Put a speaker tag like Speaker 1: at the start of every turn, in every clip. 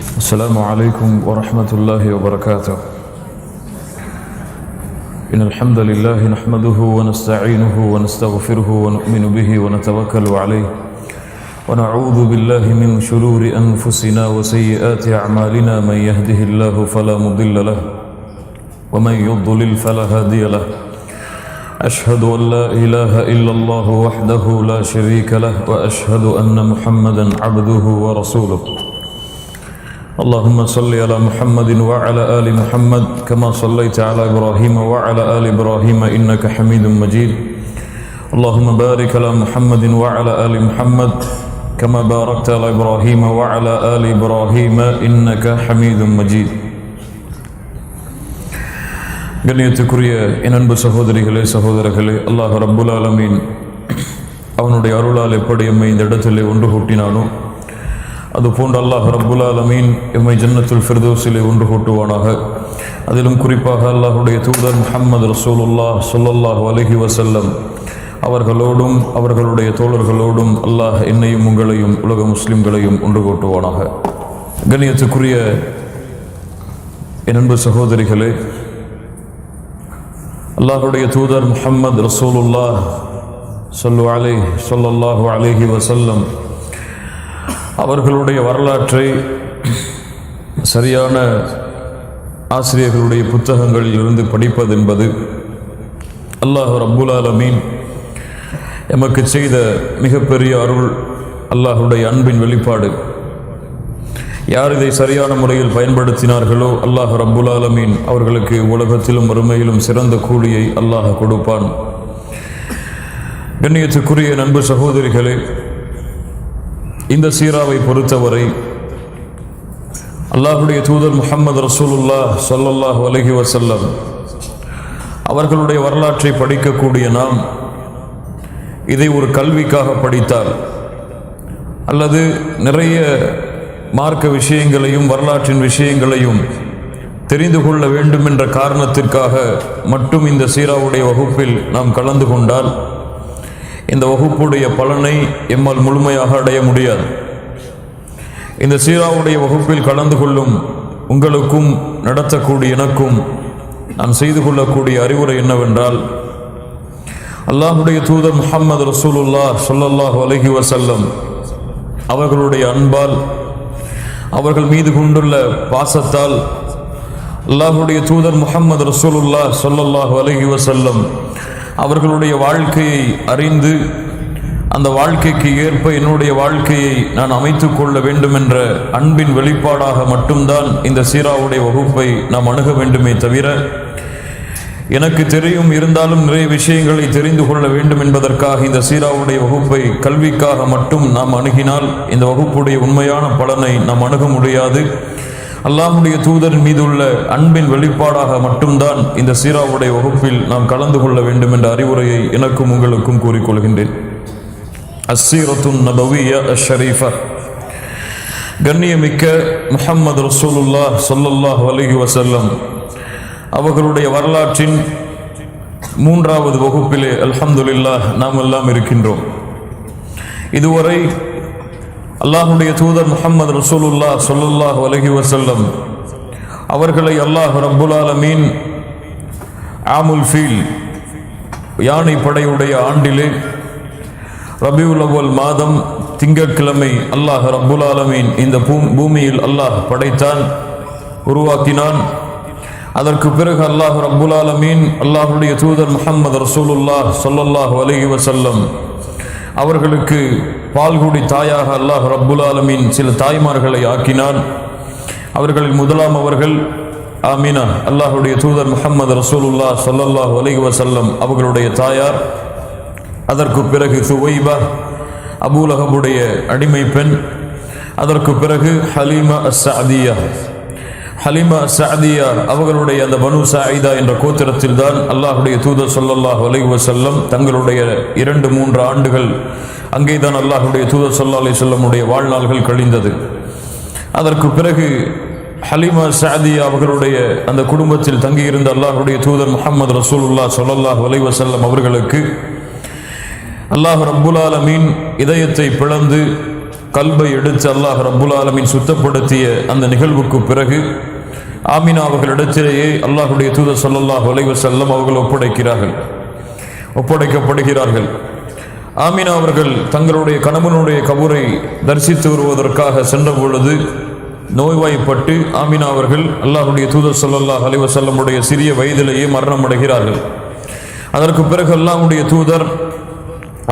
Speaker 1: السلام عليكم ورحمة الله وبركاته. إن الحمد لله نحمده ونستعينه ونستغفره ونؤمن به ونتوكل عليه ونعوذ بالله من شرور أنفسنا وسيئات أعمالنا. من يهده الله فلا مضل له ومن يضلل فلا هادي له. أشهد أن لا إله إلا الله وحده لا شريك له وأشهد أن محمدا عبده ورسوله. اللهم صل على محمد وعلى آل محمد كما صليت على إبراهيم وعلى آل إبراهيم إنك حميد مجيد. اللهم بارك على محمد وعلى آل محمد كما باركت على إبراهيم وعلى آل إبراهيم إنك حميد مجيد. கண்ணியத்துக்குரிய என் அன்பு சகோதரிகளே சகோதரர்களே, அல்லாஹ் ரப்புல் ஆலமீன் அவனுடைய அருளால் எப்படி எம்மை இந்த இடத்திலே ஒன்று கூட்டினானோ அதுபோன்று அல்லாஹ் ரப்புல் ஆலமீன் எம்மை ஜன்னத்துல் ஃபிர்தௌஸிலே ஒன்று கூட்டுவானாக. அதிலும் குறிப்பாக அல்லாஹுடைய தூதர் முஹம்மது ரசூலுல்லாஹ் ஸல்லல்லாஹு அலைஹி வஸல்லம் அவர்களோடும் அவர்களுடைய தோழர்களோடும் அல்லாஹ் என்னையும் உங்களையும் உலக முஸ்லிம்களையும் ஒன்று கூட்டுவானாக. கண்ணியத்துக்குரிய என் அன்பு சகோதரிகளே, அல்லாஹுடைய தூதர் முஹம்மது ரசூலுல்லாஹ் ஸல்லல்லாஹு அலைஹி வஸல்லம் அவர்களுடைய வரலாற்றை சரியான ஆசிரியர்களுடைய புத்தகங்களில் இருந்து படிப்பது என்பது அல்லாஹ் ரப்புல் ஆலமீன் எமக்கு செய்த மிகப்பெரிய அருள், அல்லாஹுடைய அன்பின் வெளிப்பாடு. யார் இதை சரியான முறையில் பயன்படுத்தினார்களோ அல்லாஹ் ரப்புல் ஆலமீன் அவர்களுக்கு உலகத்திலும் மறுமையிலும் சிறந்த கூலியை அல்லாஹ் கொடுப்பான். கண்ணியத்துக்குரிய நண்பு சகோதரிகளே, இந்த சீராவை பொறுத்தவரை அல்லாஹுடைய தூதர் முஹம்மது ரசூலுல்லாஹ் ஸல்லல்லாஹு அலைஹி வஸல்லம் அவர்களுடைய வரலாற்றை படிக்கக்கூடிய நாம் இதை ஒரு கல்விக்காக படித்தால் அல்லது நிறைய மார்க்க விஷயங்களையும் வரலாற்றின் விஷயங்களையும் தெரிந்து கொள்ள வேண்டும் என்ற காரணத்திற்காக மட்டும் இந்த சீராவுடைய வகுப்பில் நாம் கலந்து கொண்டால் இந்த வகுப்புடைய பலனை எம்மால் முழுமையாக அடைய முடியாது. இந்த சீராவுடைய வகுப்பில் கலந்து கொள்ளும் உங்களுக்கும் நடத்தக்கூடிய எனக்கும் நான் செய்து கொள்ளக்கூடிய அறிவுரை என்னவென்றால், அல்லாஹுடைய தூதர் முஹம்மது ரசூலுல்லாஹ் ஸல்லல்லாஹு அலைஹி வஸல்லம் அவர்களுடைய அன்பால், அவர்கள் மீது கொண்டுள்ள பாசத்தால், அல்லாஹுடைய தூதர் முஹம்மது ரசூலுல்லாஹ் ஸல்லல்லாஹு அலைஹி வஸல்லம் அவர்களுடைய வாழ்க்கையை அறிந்து அந்த வாழ்க்கைக்கு ஏற்ப என்னுடைய வாழ்க்கையை நான் அமைத்துக் கொள்ள வேண்டும் என்ற அன்பின் வெளிப்பாடாக மட்டும்தான் இந்த சீராவுடைய வகுப்பை நாம் அணுக வேண்டுமே தவிர, எனக்கு தெரியும் இருந்தாலும் நிறைய விஷயங்களை தெரிந்து கொள்ள வேண்டும் என்பதற்காக இந்த சீராவுடைய வகுப்பை கல்விக்காக மட்டும் நாம் அணுகினால் இந்த வகுப்புடைய உண்மையான பலனை நாம் அணுக முடியாது. அல்லாஹுடைய தூதரின் மீது உள்ள அன்பின் வெளிப்பாடாக மட்டும்தான் இந்த சீராவுடைய வகுப்பில் நாம் கலந்து கொள்ள வேண்டும் என்ற அறிவுரையை எனக்கும் உங்களுக்கும் கூறிக்கொள்கின்றேன். அஸ்ஸீரத்துன் நபவிய்யா அஷ்ஷரீஃபா, கண்ணியமிக்க முஹம்மது ரசூலுல்லாஹ் ஸல்லல்லாஹு அலைஹி வஸல்லம் அவர்களுடைய வரலாற்றின் 3வது வகுப்பிலே அல்ஹம்துலில்லாஹ் நாம் எல்லாம் இருக்கின்றோம். இதுவரை அல்லாஹுடைய தூதர் முஹம்மது ரசூலுல்லாஹ் ஸல்லல்லாஹு அலைஹி வஸல்லம் அவர்களை அல்லாஹ் ரப்புல் ஆலமீன் ஆமுல் ஃபீல் யானை படையுடைய ஆண்டிலே ரபியுல் அவ்வல் மாதம் திங்கட்கிழமை அல்லாஹ் ரப்புல் ஆலமீன் இந்த பூமியில் அல்லாஹ் படைத்தான், உருவாக்கினான். அதற்கு பிறகு அல்லாஹ் ரப்புல் ஆலமீன் அல்லாஹுடைய தூதர் முஹம்மது ரசூலுல்லாஹ் ஸல்லல்லாஹு அலைஹி வஸல்லம் அவர்களுக்கு பால்குடி தாயாக அல்லாஹ் ரப்புல் ஆலமீன் சில தாய்மார்களை ஆக்கினான். அவர்களில் முதலாம் அவர்கள் ஆமினா, அல்லாஹுடைய தூதர் முஹம்மது ரசூலுல்லாஹ் ஸல்லல்லாஹு அலைஹி வஸல்லம் அவர்களுடைய தாயார். அதற்கு பிறகு சுவைபா, அபூலஹபுடைய அடிமை பெண். அதற்கு பிறகு ஹலீமா அஸ்ஸஅதியா. ஹலீமா அஸ்ஸஅதியா அவர்களுடைய அந்த பனு சாயிதா என்ற கோத்திரத்தில் தான் அல்லாஹுடைய தூதர் ஸல்லல்லாஹு அலைஹி வஸல்லம் தங்களுடைய 2-3 ஆண்டுகள் அங்கேதான் அல்லாஹுடைய தூதர் ஸல்லல்லாஹு அலைஹி வஸல்லமுடைய வாழ்நாள்கள் கழிந்தது. அதற்கு பிறகு ஹலீமா அஸ்ஸஅதியா அவர்களுடைய அந்த குடும்பத்தில் தங்கியிருந்த அல்லாஹுடைய தூதர் முஹம்மது ரசூலுல்லாஹ் ஸல்லல்லாஹு அலைஹி வஸல்லம் அவர்களுக்கு அல்லாஹ் ரப்புல் ஆலமீன் இதயத்தை பிளந்து கல்பை எடுத்து அல்லாஹ் ரப்புல் ஆலமீன் சுத்தப்படுத்திய அந்த நிகழ்வுக்கு பிறகு ஆமினா அவர்களிடத்திலேயே அல்லாஹுடைய தூதர் ஸல்லல்லாஹு அலைஹி வஸல்லம் அவர்கள் ஒப்படைக்கப்படுகிறார்கள். ஆமினா அவர்கள் தங்களுடைய கணவனுடைய கபரை தரிசித்து வருவதற்காக சென்ற பொழுது நோய்வாய்ப்பட்டு ஆமினா அவர்கள் அல்லாஹுடைய தூதர் ஸல்லல்லாஹு அலைஹி வஸல்லமுடைய சிறிய வயதிலேயே மரணம் அடைகிறார்கள். அதற்கு பிறகு அல்லாஹுடைய தூதர்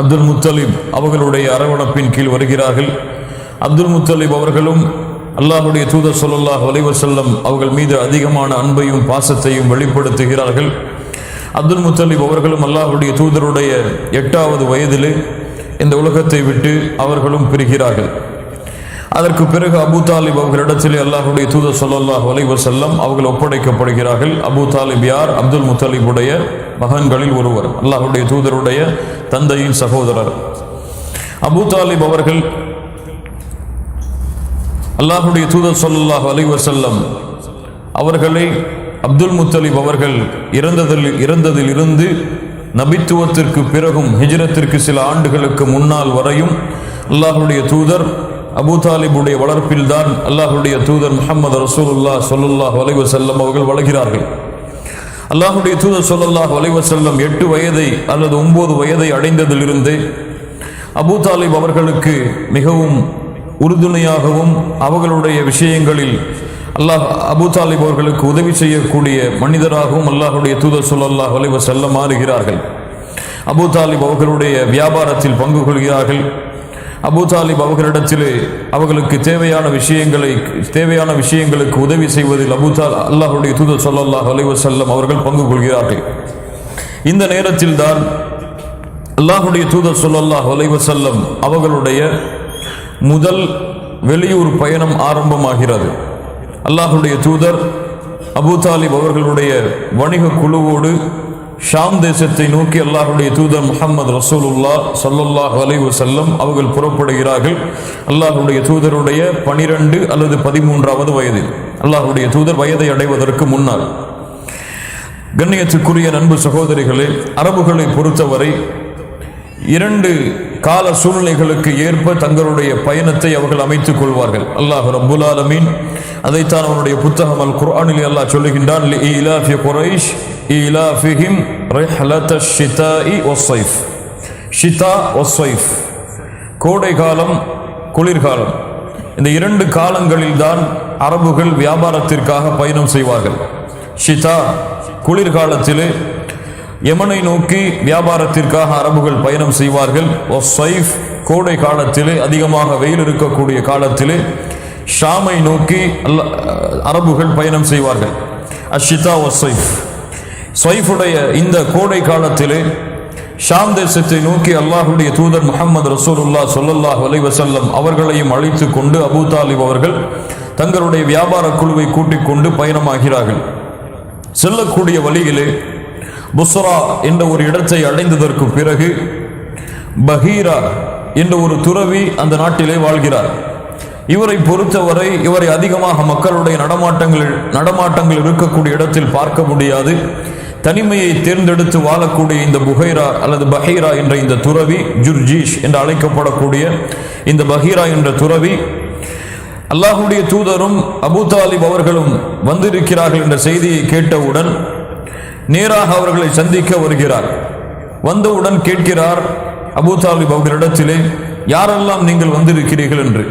Speaker 1: அப்துல் முத்தலிப் அவர்களுடைய அரவணைப்பின் கீழ் வருகிறார்கள். அப்துல் முத்தலிப் அவர்களும் அல்லாஹுடைய தூதர் ஸல்லல்லாஹு அலைஹி வஸல்லம் அவர்கள் மீது அதிகமான அன்பையும் பாசத்தையும் வெளிப்படுத்துகிறார்கள். அப்துல் முத்தலிப் அவர்களும் அல்லாஹுடைய தூதருடைய 8வது வயதிலே இந்த உலகத்தை விட்டு அவர்களும் பிரிகிறார்கள். அதற்கு பிறகு அபூ தாலிப் அவர்களிடத்திலே அல்லாஹுடைய தூதர் ஸல்லல்லாஹு அலைஹி வஸல்லம் அவர்கள் ஒப்படைக்கப்படுகிறார்கள். அபூ தாலிப் யார்? அப்துல் முத்தலிபுடைய மகன்களில் ஒருவர், அல்லாஹுடைய தூதருடைய தந்தையின் சகோதரர். அபூ தாலிப் அவர்கள் அல்லாஹுடைய தூதர் ஸல்லல்லாஹு அலைஹி வஸல்லம் அவர்களை அப்துல் முத்தலிப் அவர்கள் இறந்ததில் இருந்து நபித்துவத்திற்கு பிறகும் ஹிஜ்ரத்திற்கு சில ஆண்டுகளுக்கு முன்னால் வரையும் அல்லாஹுடைய தூதர் அபூ தாலிபுடைய வளர்ப்பில்தான் அல்லாஹுடைய தூதர் முஹம்மது ரசூலுல்லாஹ் ஸல்லல்லாஹு அலைஹி வஸல்லம் அவர்கள் வளர்கிறார்கள். அல்லாஹுடைய தூதர் ஸல்லல்லாஹு அலைஹி வஸல்லம் 8 வயதை அல்லது 9 வயதை அடைந்ததிலிருந்து அபூ தாலிப் அவர்களுக்கு மிகவும் உறுதுணையாகவும் அவர்களுடைய விஷயங்களில் அபூ தாலிப் அவர்களுக்கு உதவி செய்யக்கூடிய மனிதராகவும் அல்லாஹுடைய தூதர் ஸல்லல்லாஹு அலைஹி வஸல்லம் மாறுகிறார்கள். அபூ தாலிப் அவர்களுடைய வியாபாரத்தில் பங்கு கொள்கிறார்கள். அபூ தாலிப் அவர்களிடத்திலே அவர்களுக்கு தேவையான விஷயங்களுக்கு உதவி செய்வதில் அல்லாஹுடைய தூதர் ஸல்லல்லாஹு அலைஹி வஸல்லம் அவர்கள் பங்கு கொள்கிறார்கள். இந்த நேரத்தில் தான் அல்லாஹுடைய தூதர் ஸல்லல்லாஹு அலைஹி வஸல்லம் அவர்களுடைய முதல் வெளியூர் பயணம் ஆரம்பமாகிறது. அல்லாஹுடைய தூதர் அபூ தாலிப் அவர்களுடைய வணிக குழுவோடு ஷாம் தேசத்தை நோக்கி அல்லாஹுடைய தூதர் முஹம்மது ரசூலுல்லாஹ் ஸல்லல்லாஹு அலைஹி வஸல்லம் அவர்கள் புறப்படுகிறார்கள். அல்லாஹுடைய தூதருடைய 12 அல்லது 13வது வயதில், அல்லாஹுடைய தூதர் வயதை அடைவதற்கு முன்னால். கண்ணியத்துக்குரிய நண்பு சகோதரிகளே, அரபுகளை பொறுத்தவரை 2 கால சூழ்நிலைகளுக்கு ஏற்ப தங்களுடைய பயணத்தை அவர்கள் அமைத்துக் கொள்வார்கள். அல்லாஹ் ரப்புல் ஆலமீன் அதைத்தான் அவனுடைய புத்தகம் அல் குர்ஆனில் அல்லாஹ் சொல்லுகின்றான், லிஇலாஃபி குரைஷ் இலாஃபிஹிம் ரிஹ்லத்தஷ் ஷிதாஇ வஸ்ஸைஃப். ஷிதா வஸ்ஸைஃப், கோடை காலம், குளிர்காலம், இந்த 2 காலங்களில் தான் அரபுகள் வியாபாரத்திற்காக பயணம் செய்வார்கள். ஷிதா குளிர்காலத்திலே யமனை நோக்கி வியாபாரத்திற்காக அரபுகள் பயணம் செய்வார்கள். வஸ்ஸைஃப் கோடை காலத்திலே, அதிகமாக வெயில் இருக்கக்கூடிய காலத்திலே ஷாமை நோக்கி அரபுகள் பயணம் செய்வார்கள். அஷ்ஷிதா வஸ்ஸைஃப். ஸைஃபுடைய இந்த கோடை காலத்திலே ஷாம் தேசத்தை நோக்கி அல்லாஹுடைய தூதர் முஹம்மது ரசூலுல்லாஹ் ஸல்லல்லாஹு அலைஹி வஸல்லம் அவர்களையும் அழைத்து கொண்டு அபூ தாலிப் அவர்கள் தங்களுடைய வியாபார குழுவை கூட்டிக் கொண்டு பயணமாகிறார்கள். செல்லக்கூடிய வழியிலே புஸ்ரா என்ற ஒரு இடத்தை அடைந்ததற்கு பிறகு பஹீரா என்ற ஒரு துறவி அந்த நாட்டிலே வாழ்கிறார். இவரை பொறுத்தவரை இவரை அதிகமாக மக்களுடைய நடமாட்டங்கள் இருக்கக்கூடிய இடத்தில் பார்க்க முடியாது. தனிமையை தேர்ந்தெடுத்து வாழக்கூடிய இந்த புகைரா அல்லது பஹீரா என்ற இந்த துறவி, ஜுர்ஜீஷ் என்று அழைக்கப்படக்கூடிய இந்த பஹீரா என்ற துறவி, அல்லாஹுடைய தூதரும் அபூ தாலிப் அவர்களும் வந்திருக்கிறார்கள் என்ற செய்தியை கேட்டவுடன் நேராக அவர்களை சந்திக்க வருகிறார். வந்தவுடன் கேட்கிறார் அபூ தாலிப் அவர்களிடத்திலே, யாரெல்லாம் நீங்கள் வந்திருக்கிறீர்கள் என்று.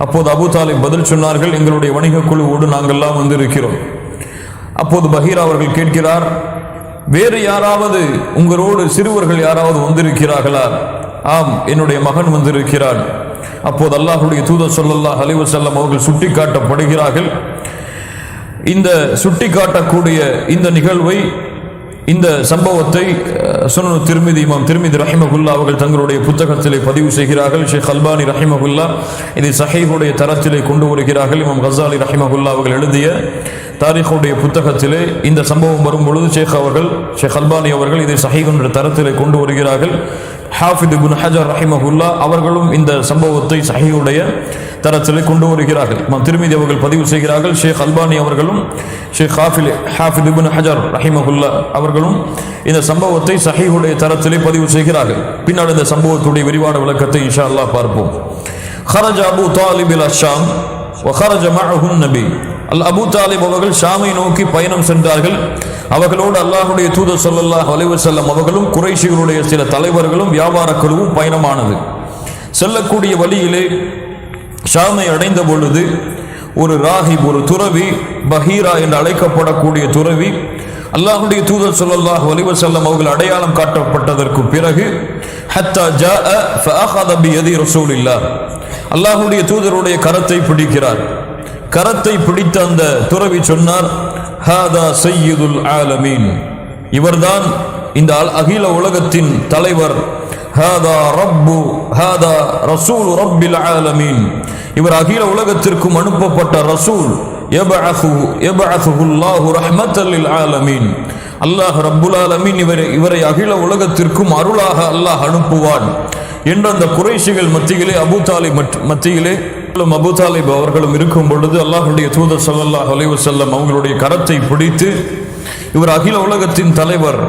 Speaker 1: அப்போது அபூ தாலிப் பதில் சொன்னார்கள், எங்களுடைய வணிக குழுவோடு நாங்கள்லாம் வந்திருக்கிறோம். அப்போது பஹீரா அவர்கள் கேட்கிறார், வேறு யாராவது உங்களோடு சிறுவர்கள் யாராவது வந்திருக்கிறார்களா? ஆம், என்னுடைய மகன் வந்திருக்கிறான். அப்போது அல்லாஹுடைய தூதர் ஸல்லல்லாஹு அலைஹி வஸல்லம் அவர்கள் சுட்டிக்காட்டப்படுகிறார்கள். இந்த சுட்டிக்காட்டக்கூடிய இந்த நிகழ்வை, இந்த சம்பவத்தை சுனன் திர்மிதி, இமாம் திர்மிதி ரஹிமஹுல்லாஹ் அவர்கள் தங்களுடைய புத்தகத்திலே பதிவு செய்கிறார்கள். ஷேக் அல்பானி ரஹிமஹுல்லாஹ் இதை சஹீஹுடைய தரத்திலே கொண்டு வருகிறார்கள். இமாம் கஸாலி ரஹிமஹுல்லாஹ் அவர்கள் எழுதிய தாரிഖுடைய புத்தகத்திலே இந்த சம்பவம் வரும் பொழுது ஷேக் அல்பானி அவர்கள் இதை சஹீஹ் என்ற தரத்திலே கொண்டு வருகிறார்கள். ஹாஃபித் இப்னு ஹஜர் ரஹிமஹுல்லாஹ் அவர்களும் இந்த சம்பவத்தை சஹீஹுடைய தரத்திலே கொண்டு வருகிறார்கள். இமாம் திர்மிதி அவர்கள் பதிவு செய்கிறார்கள். ஷேக் அல்பானி அவர்களும் ஷேக் ஹாஃபித் இப்னு ஹஜர் ரஹிமஹுல்லாஹ் அவர்களும் இந்த சம்பவத்தை சஹீஹுடைய தரத்திலே பதிவு செய்கிறார்கள். பின்னால் இந்த சம்பவத்துடைய விரிவான விளக்கத்தை இன்ஷா அல்லாஹ் பார்ப்போம். خرج أبو طالب إلى الشام وخرج معه النبي. அபூ தாலிப் அவர்கள் ஷாமை நோக்கி பயணம் சென்றார்கள். அவர்களோடு அல்லாஹ்வுடைய தூதர் ஸல்லல்லாஹு அலைஹி வஸல்லம் அவர்களும் குறைஷிகளுடைய சில தலைவர்களும் வியாபார குழுவும் பயணமானது. செல்லக்கூடிய வழியிலே ஷாமை அடைந்த பொழுது ஒரு ராஹிப், ஒரு துறவி, பஹீரா என்று அழைக்கப்படக்கூடிய துறவி, அல்லாஹ்வுடைய தூதர் ஸல்லல்லாஹு அலைஹி வஸல்லம் அவர்கள் அடையாளம் காட்டப்பட்டதற்கு பிறகு ஹத்தா ஜாஅ ஃபஅഖத பியதி ரசூலில்லாஹ், அல்லாஹ்வுடைய தூதருடைய கரத்தை பிடிக்கிறார். கரத்தை பிடித்த அந்த துறவி சொன்னார், ஹாதா சய்யிதுல் ஆலமீன், இவர்தான் இந்த அகில உலகத்தின் தலைவர். ஹாதா ரப்பு ஹாதா ரசூல் ரப்பில் ஆலமீன், இவர் அகில உலகத்திற்கும் அனுப்பப்பட்ட ரசூல். யபஅஸுஹுல்லாஹு ரஹ்மத்தல் லில் ஆலமீன், அல்லாஹ் ரப்புல் ஆலமீன் இவரை அகில உலகத்திற்கும் அருளாக அல்லாஹ் அனுப்புவான் என்ற அந்த குறைஷிகள் மத்தியிலே, அபூ தாலிப் மத்தியிலே அபூ தாலிப் அவர்களும் இருக்கும் பொழுது அல்லாஹ்வுடைய தூதர் ஸல்லல்லாஹு அலைஹி வஸல்லம் அவங்களுடைய கரத்தை பிடித்து, இவர் அகில உலகத்தின் தலைவர்,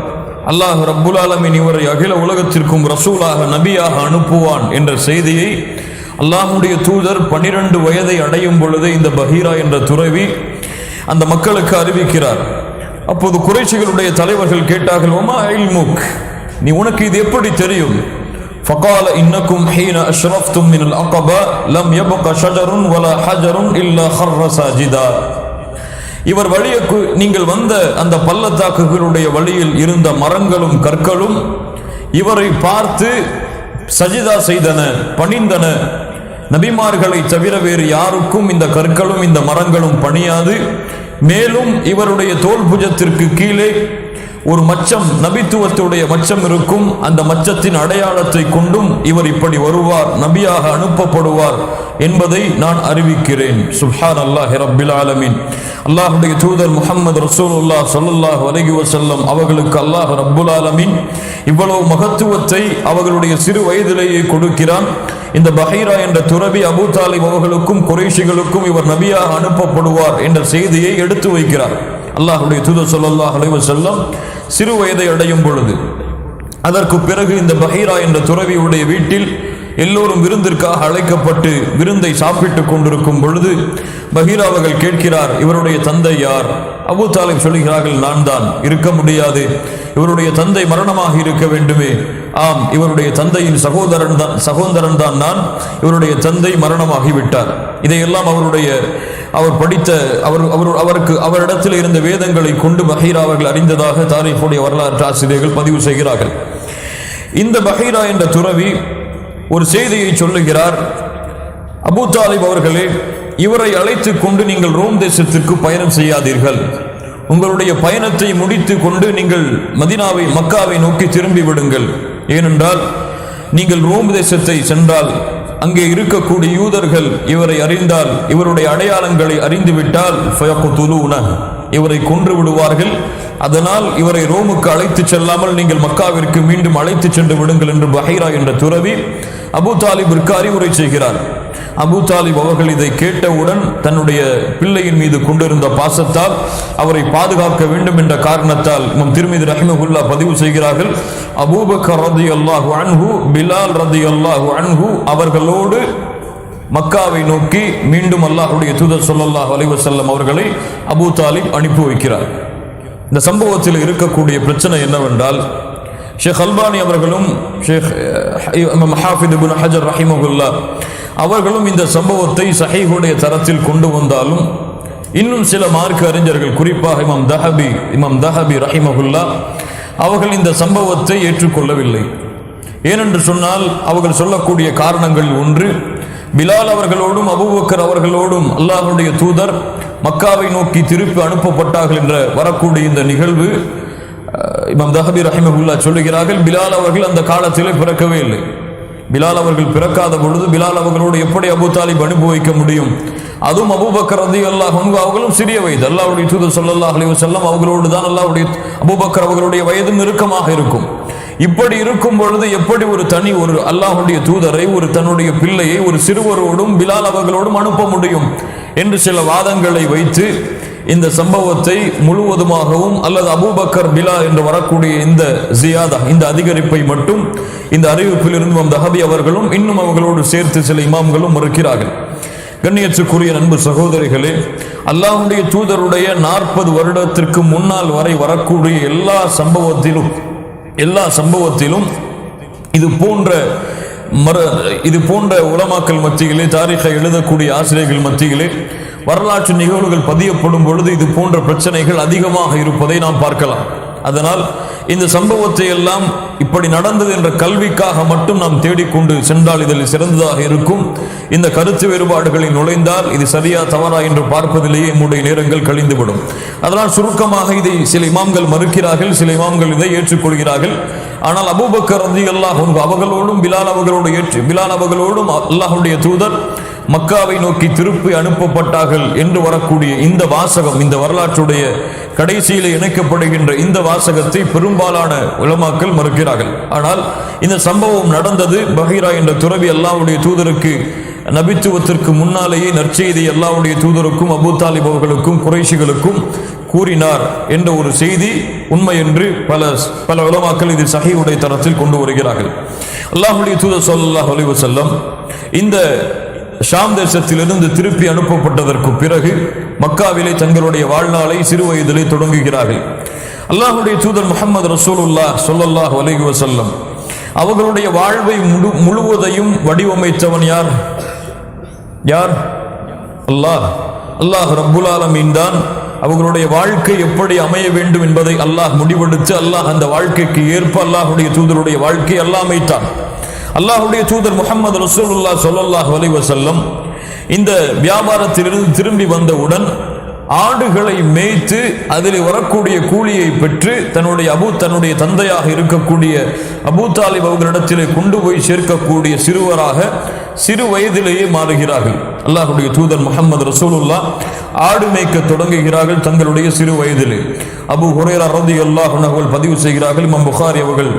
Speaker 1: அல்லாஹ் ரப்புல் ஆலமீன் இவரை அகில உலகத்திற்கும் ரசூலாக நபியாக அனுப்புவான் என்ற செய்தியை அல்லாஹ்வுடைய தூதர் 12 வயதை அடையும் பொழுது இந்த பஹீரா என்ற துறவி அந்த மக்களுக்கு அறிவிக்கிறார். அப்போது குறைஷிகளுடைய தலைவர்கள் கேட்டார்கள், வமா இல்முக், நீ உனக்கு இது எப்படி தெரியும்? فقال إنكم حين أشرفتم من العقبة لم يبق شجر ولا حجر إلا خر ساجدا. இவர் வழியை நீங்கள் வந்த அந்த பள்ளத்தாக்குகளுடைய வழியில் இருந்த மரங்களும் கற்களும் இவரை பார்த்து சஜிதா செய்தன, பணிந்தன. நபிமார்களை தவிர வேறு யாருக்கும் இந்த கற்களும் இந்த மரங்களும் பணியாது. மேலும் இவருடைய தோல் புஜத்திற்கு கீழே ஒரு மச்சம், நபித்துவத்துடைய மச்சம் இருக்கும். அந்த மச்சத்தின் அடையாளத்தை கொண்டும் இவர் இப்படி வருவார், நபியாக அனுப்பப்படுவார் என்பதை நான் அறிவிக்கிறேன். சுப்ஹானல்லாஹி ரப்பில் ஆலமீன். அல்லாஹ்வுடைய தூதர் முஹம்மது ரசூலுல்லாஹ் ஸல்லல்லாஹு அலைஹி வஸல்லம் அவர்களுக்கு அல்லாஹ் ரப்புல் ஆலமீன் இவ்வளவு மகத்துவத்தை அவர்களுடைய சிறு வயதிலேயே கொடுக்கிறான். இந்த பஹீரா என்ற துறவி அபூ தாலிப் அவர்களுக்கும் குறைஷிகளுக்கும் இவர் நபியாக அனுப்பப்படுவார் என்ற செய்தியை எடுத்து வைக்கிறார். அல்லாஹ்வுடைய தூதர் ஸல்லல்லாஹு அலைஹி வஸல்லம் சிறு வயதை அடையும் பொழுது, அதற்கு பிறகு இந்த பஹீரா என்ற துறவியுடைய வீட்டில் எல்லோரும் விருந்திற்காக அழைக்கப்பட்டு விருந்தை சாப்பிட்டுக் கொண்டிருக்கும் பொழுது பஹீரா அவர்கள் கேட்கிறார், இவருடைய தந்தை யார்? அபூ தாலிப் சொல்கிறார்கள், நான் தான். இருக்க முடியாது, இவருடைய தந்தை மரணமாக இருக்க வேண்டுமே. ஆம், இவருடைய தந்தையின் சகோதரன் தான் நான். இவருடைய தந்தை மரணமாகிவிட்டார். இதையெல்லாம் அவர் படித்த அவரிடத்தில் இருந்த வேதங்களை கொண்டு பஹீரா அவர்கள் அறிந்ததாக தாரீஃபுடைய வரலாற்று ஆசிரியர்கள் பதிவு செய்கிறார்கள். இந்த பஹீரா என்ற துறவி ஒரு செய்தியை சொல்லுகிறார், அபூ தாலிப் அவர்களே, இவரை அழைத்து கொண்டு நீங்கள் ரோம் தேசத்திற்கு பயணம் செய்யாதீர்கள். உங்களுடைய பயணத்தை முடித்து கொண்டு நீங்கள் மக்காவை நோக்கி திரும்பி விடுங்கள். ஏனென்றால் நீங்கள் ரோம் தேசத்தை சென்றால் அங்கே இருக்கக்கூடிய யூதர்கள் இவரை அறிந்தால், இவருடைய அடையாளங்களை அறிந்துவிட்டால் இவரை கொன்று விடுவார்கள். அதனால் இவரை ரோமுக்கு அழைத்து செல்லாமல் நீங்கள் மக்காவிற்கு மீண்டும் அழைத்து சென்று விடுங்கள் என்று பஹீரா என்ற துறவி அபூ தாலிபிற்கு அறிவுரை செய்கிறார். அபூ தாலிப் அவர்கள் இதை கேட்டவுடன் தன்னுடைய பிள்ளையின் மீது கொண்டிருந்த பாசத்தால் அவரை பாதுகாக்க வேண்டும் என்ற காரணத்தால் இமாம் திர்மிதி ரஹிமஹுல்லாஹ் பதிவு செய்கிறார்கள், அபூபக்கர் ரலியல்லாஹு அன்ஹு, பிலால் ரலியல்லாஹு அன்ஹு அவர்களோடு மக்காவை நோக்கி மீண்டும் அல்லாஹ்வுடைய தூதர் ஸல்லல்லாஹு அலைஹி வஸல்லம் அவர்களை அபூ தாலிப் அனுப்பி வைக்கிறார். இந்த சம்பவத்தில் இருக்கக்கூடிய பிரச்சனை என்னவென்றால், ஷேக் அல்பானி அவர்களும் ஷேக் ஹாஃபித் இப்னு ஹஜர் ரஹிமஹுல்லாஹ் அவர்களும் இந்த சம்பவத்தை சஹீஹுடைய தரத்தில் கொண்டு வந்தாலும் இன்னும் சில மார்க்க அறிஞர்கள், குறிப்பாக இமாம் தஹபி ரஹிமஹுல்லாஹ் அவர்கள் இந்த சம்பவத்தை ஏற்றுக்கொள்ளவில்லை. ஏனென்று சொன்னால் அவர்கள் சொல்லக்கூடிய காரணங்கள் ஒன்று, பிலால் அவர்களோடும் அபூபக்கர் அவர்களோடும் அல்லாஹ்வுடைய தூதர் மக்காவை நோக்கி திருப்பி அனுப்பப்பட்டார்கள் என்ற வரக்கூடிய இந்த நிகழ்வு, இமாம் தஹபி ரஹிமஹுல்லாஹ் சொல்லுகிறார்கள், பிலால் அவர்கள் அந்த காலத்திலே பிறக்கவே இல்லை. பிலால் அவர்கள் பிறக்காத பொழுது பிலால் அவர்களோடு எப்படி அபூ தாலிப் அனுப்பி வைக்க முடியும்? அதுவும் அபூபக்கர் ரலியல்லாஹு அன்ஹு அவர்களும் சிறிய வயது. அல்லாஹ்வுடைய தூதர் ஸல்லல்லாஹு அலைஹி வஸல்லம் அவர்களோடு தான் அபூபக்கர் அவர்களுடைய வயதும் நெருக்கமாக இருக்கும். இப்படி இருக்கும் பொழுது எப்படி ஒரு அல்லாஹ்வுடைய தூதரை, தன்னுடைய பிள்ளையை ஒரு சிறுவரோடும் பிலால் அவர்களோடும் அனுப்ப முடியும் என்று சில வாதங்களை வைத்து இந்த சம்பவத்தை முழுவதுமாகவும் அல்லது அபூபக்கர் பிலா என்று வரக்கூடிய இந்த ஜியாதா, இந்த அதிகரிப்பை மட்டும் இந்த அறிவிப்பிலிருந்து வந்த ஹபி அவர்களும் இன்னும் அவர்களோடு சேர்த்து சில இமாம்களும் மறுக்கிறார்கள். கண்ணியத்துக்குரிய நண்பு சகோதரிகளே, அல்லாஹ்வுடைய தூதருடைய 40 வருடத்திற்கு முன்னால் வரை வரக்கூடிய எல்லா சம்பவத்திலும் இது போன்ற உலமாக்கள் மத்தியிலே, தாரீகை எழுதக்கூடிய ஆசிரியர்கள் மத்தியிலே வரலாற்று நிகழ்வுகள் பதியப்படும் பொழுது இது போன்ற பிரச்சனைகள் அதிகமாக இருப்பதை நாம் பார்க்கலாம். அதனால் இந்த சம்பவத்தை எல்லாம் இப்படி நடந்தது என்ற கல்விக்காக மட்டும் நாம் தேடிக்கொண்டு சென்றால் இதில் சிறந்ததாக இருக்கும். இந்த கருத்து வேறுபாடுகளில் நுழைந்தால் இது சரியா தவறா என்று பார்ப்பதிலேயே நம்முடைய நேரங்கள் கழிந்துவிடும். அதனால் சுருக்கமாக இதை சில இமாம்கள் மறுக்கிறார்கள், சில இமாம்கள் இதை ஏற்றுக்கொள்கிறார்கள். ஆனால் அபூபக்கர் ரலியல்லாஹு அன்ஹு அவர்களோடும் பிலால் அவர்களோடும் அல்லாஹ்வுடைய தூதர் மக்காவை நோக்கி திருப்பி அனுப்பப்பட்டார்கள் என்று வரக்கூடிய இந்த வாசகம், இந்த வரலாற்றுடைய கடைசியில் இணைக்கப்படுகின்ற இந்த வாசகத்தை பெரும்பாலான உலமாக்கள் மறுக்கிறார்கள். ஆனால் இந்த சம்பவம் நடந்தது, பஹீரா என்ற துறவி அல்லாஹ்வுடைய தூதருக்கு நபித்துவத்திற்கு முன்னாலேயே நற்செய்தி அல்லாஹ்வுடைய தூதருக்கும் அபூ தாலிப் அவர்களுக்கும் குறைஷிகளுக்கும் கூறினார் என்ற ஒரு செய்தி உண்மை என்று பல உலமாக்கள் இது சஹீஹுடைய தரத்தில் கொண்டு வருகிறார்கள். அல்லாஹ்வுடைய தூதர் ஸல்லல்லாஹு அலைஹி வஸல்லம் இந்த ஷாம் தேசத்திலிருந்து திருப்பி அனுப்பப்பட்டதற்கு பிறகு மக்காவிலே தங்களுடைய வாழ்நாளை சிறு வயதிலே தொடங்குகிறார்கள். அல்லாஹ்வுடைய தூதர் முஹம்மது ரசூலுல்லாஹ் ஸல்லல்லாஹு அலைஹி வஸல்லம் அவர்களுடைய வாழ்வை முழுவதையும் வடிவமைத்தவன் யார்? அல்லாஹ் ரப்புல் ஆலமீன் தான். அவர்களுடைய வாழ்க்கை எப்படி அமைய வேண்டும் என்பதை அல்லாஹ் முடிவெடுத்து அல்லாஹ் அந்த வாழ்க்கைக்கு ஏற்ப அல்லாஹ்வுடைய தூதருடைய வாழ்க்கை அல்லாஹ் அமைத்தான். அல்லாஹ்வுடைய தூதர் முஹம்மது ரசூலுல்லாஹ் ஸல்லல்லாஹு அலைஹி வஸல்லம் இந்த வியாபாரத்திலிருந்து திரும்பி வந்தவுடன் ஆடுகளை மேய்த்து அதில் வரக்கூடிய கூலியை பெற்று தன்னுடைய தந்தையாக இருக்கக்கூடிய அபூ தாலிப் அவர்களிடத்திலே கொண்டு போய் சேர்க்கக்கூடிய சிறுவராக சிறு வயதிலேயே மாறுகிறார்கள். அல்லாஹ்வுடைய தூதர் முஹம்மது ரசூலுல்லாஹ் ஆடு மேய்க்க தொடங்குகிறார்கள் தங்களுடைய சிறு வயதிலே. அபூ ஹுரைரா ரலியல்லாஹு அன்ஹு அவர்கள் பதிவு செய்கிறார்கள், இமாம் புகாரி அவர்கள்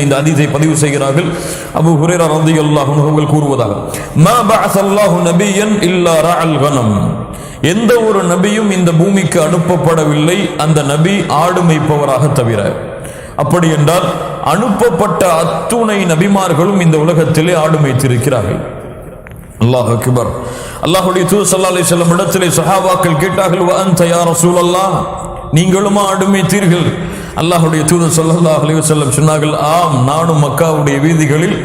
Speaker 1: இந்த ஹதீஸை பதிவு செய்கிறார்கள். அபூ ஹுரைரா ரலியல்லாஹு அன்ஹு அவர்கள் கூறுவதாக, மா பஅஸல்லாஹு நபியன் இல்லா ரஅல் கனம், எந்த ஒரு நபியும் இந்த பூமிக்கு அனுப்பப்படவில்லை அந்த நபி ஆடு மேய்ப்பவராக தவிர. அப்படி என்றால் அனுப்பப்பட்ட அத்துணை நபிமார்களும் இந்த உலகத்திலே ஆடு மேய்த்திருக்கிறார்கள். அல்லாஹ் அக்பர். அல்லாஹ்வுடைய தூதர் ஸல்லல்லாஹு அலைஹி வஸல்லம் இடத்திலே சஹாபாக்கள் கேட்டார்கள், வ அன்த யா ரசூலல்லாஹ், நீங்களுமா ஆடு மேய்த்தீர்கள்? அல்லாஹ்வுடைய தூதர் ஸல்லல்லாஹு அலைஹி வஸல்லம் சொன்னார்கள், ஆம், நானும் மக்காவுடைய வீதிகளில்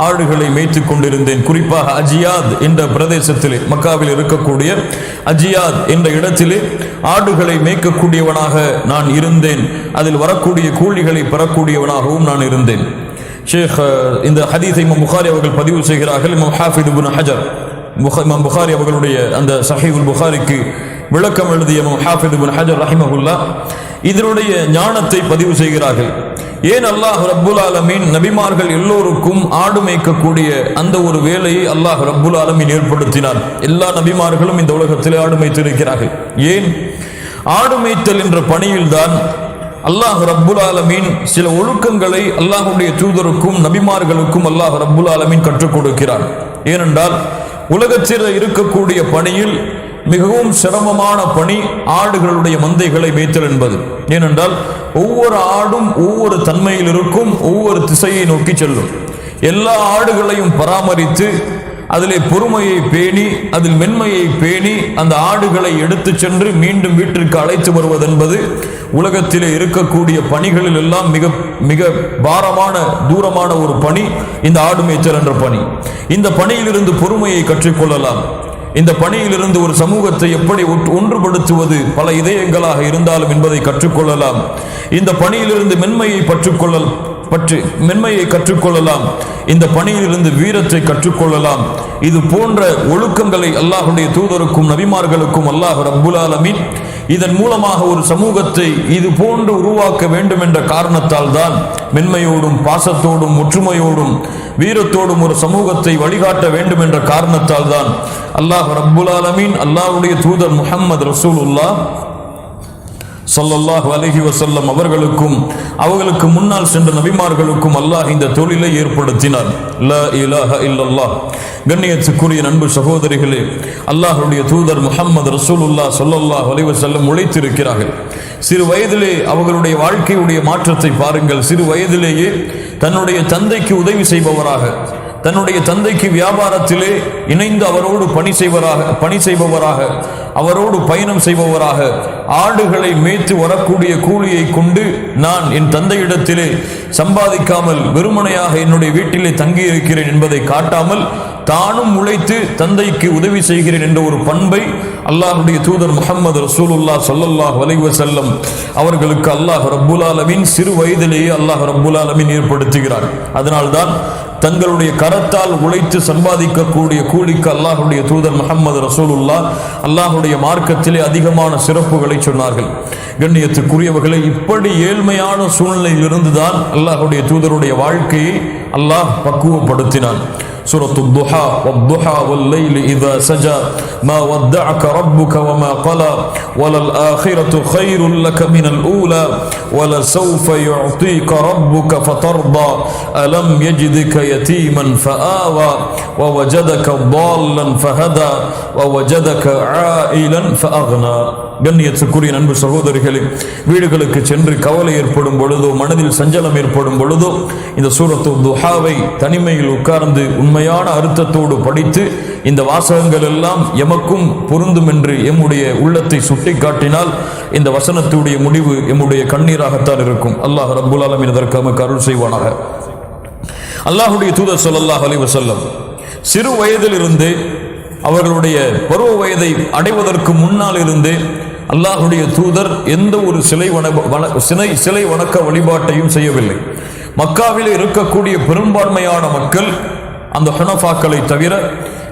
Speaker 1: ஆடுகளை மேய்த்துக் கொண்டிருந்தேன். குறிப்பாக அஜியாத் என்ற பிரதேசத்திலே, மக்காவில் இருக்கக்கூடிய அஜியாத் என்ற இடத்திலே ஆடுகளை மேய்க்கக்கூடியவனாக நான் இருந்தேன். அதில் வரக்கூடிய கூலிகளை பெறக்கூடியவனாகவும் நான் இருந்தேன். ஷேக் இந்த ஹதீஸை இமாம் புகாரி அவர்கள் பதிவு செய்கிறார்கள். இமாம் ஹாஃபித் இப்னு ஹஜர், இமாம் புகாரி அவர்களுடைய அந்த சஹீஹுல் புகாரிக்கு விளக்கம் எழுதிய இமாம் ஹாஃபித் இப்னு ஹஜர் ரஹிமஹுல்லாஹ் இதனுடைய ஞானத்தை பதிவு செய்கிறார்கள். ஏன் அல்லாஹ் ரப்புல் ஆலமீன் நபிமார்கள் எல்லோருக்கும் ஆடு மேய்க்கக்கூடிய அந்த ஒரு வேலையை அல்லாஹ் ரப்புல் ஆலமீன் ஏற்படுத்தினார்? எல்லா நபிமார்களும் இந்த உலகத்திலே ஆடு மேய்த்திருக்கிறார்கள். ஏன்? ஆடு மேய்த்தல் என்ற பணியில்தான் அல்லாஹ் ரப்புல் ஆலமீன் சில ஒழுக்கங்களை அல்லாஹ்வுடைய தூதருக்கும் நபிமார்களுக்கும் அல்லாஹ் ரப்புல் ஆலமீன் கற்றுக் கொடுக்கிறார். ஏனென்றால் உலகத்தில் இருக்கக்கூடிய பணியில் மிகவும் சிரமமான பணி ஆடுகளுடைய மந்தைகளை மேய்த்தல் என்பது. ஏனென்றால் ஒவ்வொரு ஆடும் ஒவ்வொரு தன்மையில் இருக்கும், ஒவ்வொரு திசையை நோக்கி செல்லும். எல்லா ஆடுகளையும் பராமரித்து அதிலே பொறுமையை பேணி அதில் மென்மையை பேணி அந்த ஆடுகளை எடுத்து சென்று மீண்டும் வீட்டிற்கு அழைத்து வருவதென்பது உலகத்திலே இருக்கக்கூடிய பணிகளில் எல்லாம் மிக மிக பாரமான தூரமான ஒரு பணி இந்த ஆடு மேய்ச்சல் என்ற பணி. இந்த பணியிலிருந்து பொறுமையை கற்றுக்கொள்ளலாம். இந்த பணியிலிருந்து ஒரு சமூகத்தை எப்படி ஒன்றுபடுத்துவது பல இதயங்களாக இருந்தாலும் என்பதை கற்றுக்கொள்ளலாம். இந்த பணியிலிருந்து மென்மையை கற்றுக்கொள்ளலாம். இந்த பணியிலிருந்து வீரத்தை கற்றுக்கொள்ளலாம். இது போன்ற ஒழுக்கங்களை அல்லாஹ்வுடைய தூதருக்கும் நபிமார்களுக்கும் அல்லாஹ் ரப்புல் ஆலமீன் இதன் மூலமாக ஒரு சமூகத்தை இது போன்று உருவாக்க வேண்டும் என்ற காரணத்தால் தான் மென்மையோடும் பாசத்தோடும் ஒற்றுமையோடும் வீரத்தோடும் ஒரு சமூகத்தை வழிகாட்ட வேண்டும் என்ற காரணத்தால் தான் அல்லாஹ் ரப்புல் ஆலமீன் அல்லாஹ்வுடைய தூதர் முஹம்மது ரசூலுல்லாஹ் ஸல்லல்லாஹு அலைஹி வஸல்லம் அவர்களுக்கும் அவர்களுக்கு முன்னால் சென்ற நபிமார்களுக்கும் அல்லாஹ் இந்த தொழிலை ஏற்படுத்தினார். லா இலாஹ இல்லல்லாஹ். கண்ணியத்துக்குரிய நண்பு சகோதரிகளே, அல்லாஹ்வுடைய தூதர் முஹம்மது ரசூலுல்லாஹ் ஸல்லல்லாஹு அலைஹி வஸல்லம் உழைத்திருக்கிறார்கள். சிறு வயதிலே அவர்களுடைய வாழ்க்கையுடைய மாற்றத்தை பாருங்கள். சிறு வயதிலேயே தன்னுடைய தந்தைக்கு உதவி செய்பவராக, தன்னுடைய தந்தைக்கு வியாபாரத்திலே இணைந்து அவரோடு பணி செய்பவராக, அவரோடு பயணம் செய்பவராக, ஆடுகளை மேய்த்து வரக்கூடிய கூலியை கொண்டு நான் என் தந்தையிடத்திலே சம்பாதிக்காமல் வெறுமனையாக என்னுடைய வீட்டிலே தங்கி இருக்கிறேன் என்பதை காட்டாமல் தானும் உழைத்து தந்தைக்கு உதவி செய்கிறேன் என்ற ஒரு பண்பை அல்லாஹ்வுடைய தூதர் முஹம்மது ரசூலுல்லாஹ் ஸல்லல்லாஹு அலைஹி வஸல்லம் அவர்களுக்கு அல்லாஹ் ரப்புல் ஆலமீன் சிறு வயதிலேயே அல்லாஹ் ரப்புல் ஆலமீன் ஏற்படுத்துகிறார். அதனால்தான் தங்களுடைய கரத்தால் உழைத்து சம்பாதிக்கக்கூடிய கூலிக்கு அல்லாஹ்வுடைய தூதர் முஹம்மது ரசூலுல்லாஹ் அல்லாஹ்வுடைய மார்க்கத்திலே அதிகமான சிறப்புகளை சொன்னார்கள். கண்ணியத்துக்குரியவர்களை, இப்படி ஏழ்மையான சூழ்நிலையில் இருந்துதான் அல்லாஹ்வுடைய தூதருடைய வாழ்க்கையை அல்லாஹ் பக்குவப்படுத்தினான். سورة الضحى والضحى والليل إذا سجى ما ودعك ربك وما قلى وللآخرة خير لك من الأولى ولسوف يعطيك ربك فترضى ألم يجدك يتيما فآوى ووجدك ضالا فهدى ووجدك عائلا فأغنى. கண்ணியத்துக்குரிய நண்பு சகோதரிகளே, வீடுகளுக்கு சென்று கவலை ஏற்படும் பொழுதோ, மனதில் சஞ்சலம் ஏற்படும் பொழுதோ இந்த சூரத்து துஹாவை தனிமையில் உட்கார்ந்து உண்மையான அர்த்தத்தோடு படித்து இந்த வாசகங்கள் எல்லாம் எமக்கும் பொருந்தும் என்று எம்முடைய உள்ளத்தை சுட்டி காட்டினால் இந்த வசனத்துடைய முடிவு எம்முடைய கண்ணீராகத்தான் இருக்கும். அல்லாஹ் ரப்புல் ஆலமீன் இதற்கு நமக்கு அருள் செய்வானாக. அல்லாஹ்வுடைய தூதர் ஸல்லல்லாஹு அலைஹி வஸல்லம் சிறு வயதிலிருந்து அவர்களுடைய பருவ வயதை அடைவதற்கு முன்னால் இருந்து அல்லாஹ்வுடைய தூதர் எந்த ஒரு சிலை வணக்க வழிபாட்டையும் செய்யவில்லை. மக்காவில் இருக்கக்கூடிய பெரும்பான்மையான மக்கள் அந்த ஹுனஃபாக்களை தவிர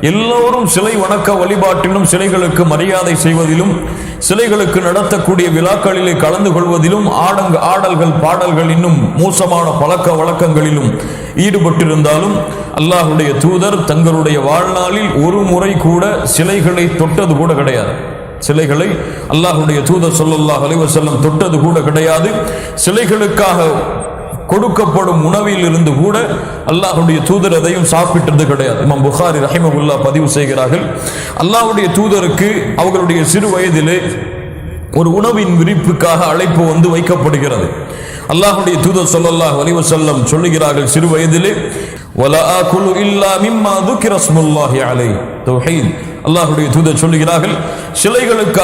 Speaker 1: எல்லோரும் சிலை வணக்க வழிபாட்டிலும், சிலைகளுக்கு மரியாதை செய்வதிலும், சிலைகளுக்கு நடத்தக்கூடிய விழாக்களிலே கலந்து கொள்வதிலும், ஆடல்கள் பாடல்கள் இன்னும் மோசமான பழக்க வழக்கங்களிலும் ஈடுபட்டிருந்தாலும் அல்லாஹ்வுடைய தூதர் தங்களுடைய வாழ்நாளில் ஒரு முறை கூட சிலைகளை தொட்டது கூட கிடையாது. சிலைகளை அல்லாஹ்வுடைய தூதர் ஸல்லல்லாஹு அலைஹி வஸல்லம் தொட்டது கூட கிடையாது. சிலைகளுக்காக கொடுக்கப்படும் உணவில் இருந்து கூட அல்லாஹ்வுடைய தூதர் எதையும் சாப்பிட்டது கிடையாது. இமாம் புகாரி ரஹிமஹுல்லாஹ் பதிவு செய்கிறார்கள், அல்லாஹ்வுடைய தூதருக்கு அவர்களுடைய சிறு வயதிலே ஒரு உணவின் விரிப்புக்காக அழைப்பு வந்து வைக்கப்படுகிறது. அல்லாஹ்வுடைய தூதர் ஸல்லல்லாஹு அலைஹி வஸல்லம் சொல்லுகிறார்கள், சிறு வயதிலே வலா ஆகுலு இல்லா மிம்மா ذكر اسم الله عليه தௌஹீத். அல்லாஹ்வுடைய தூதர் சொல்லுகிறார்கள், சிலைகளுக்கு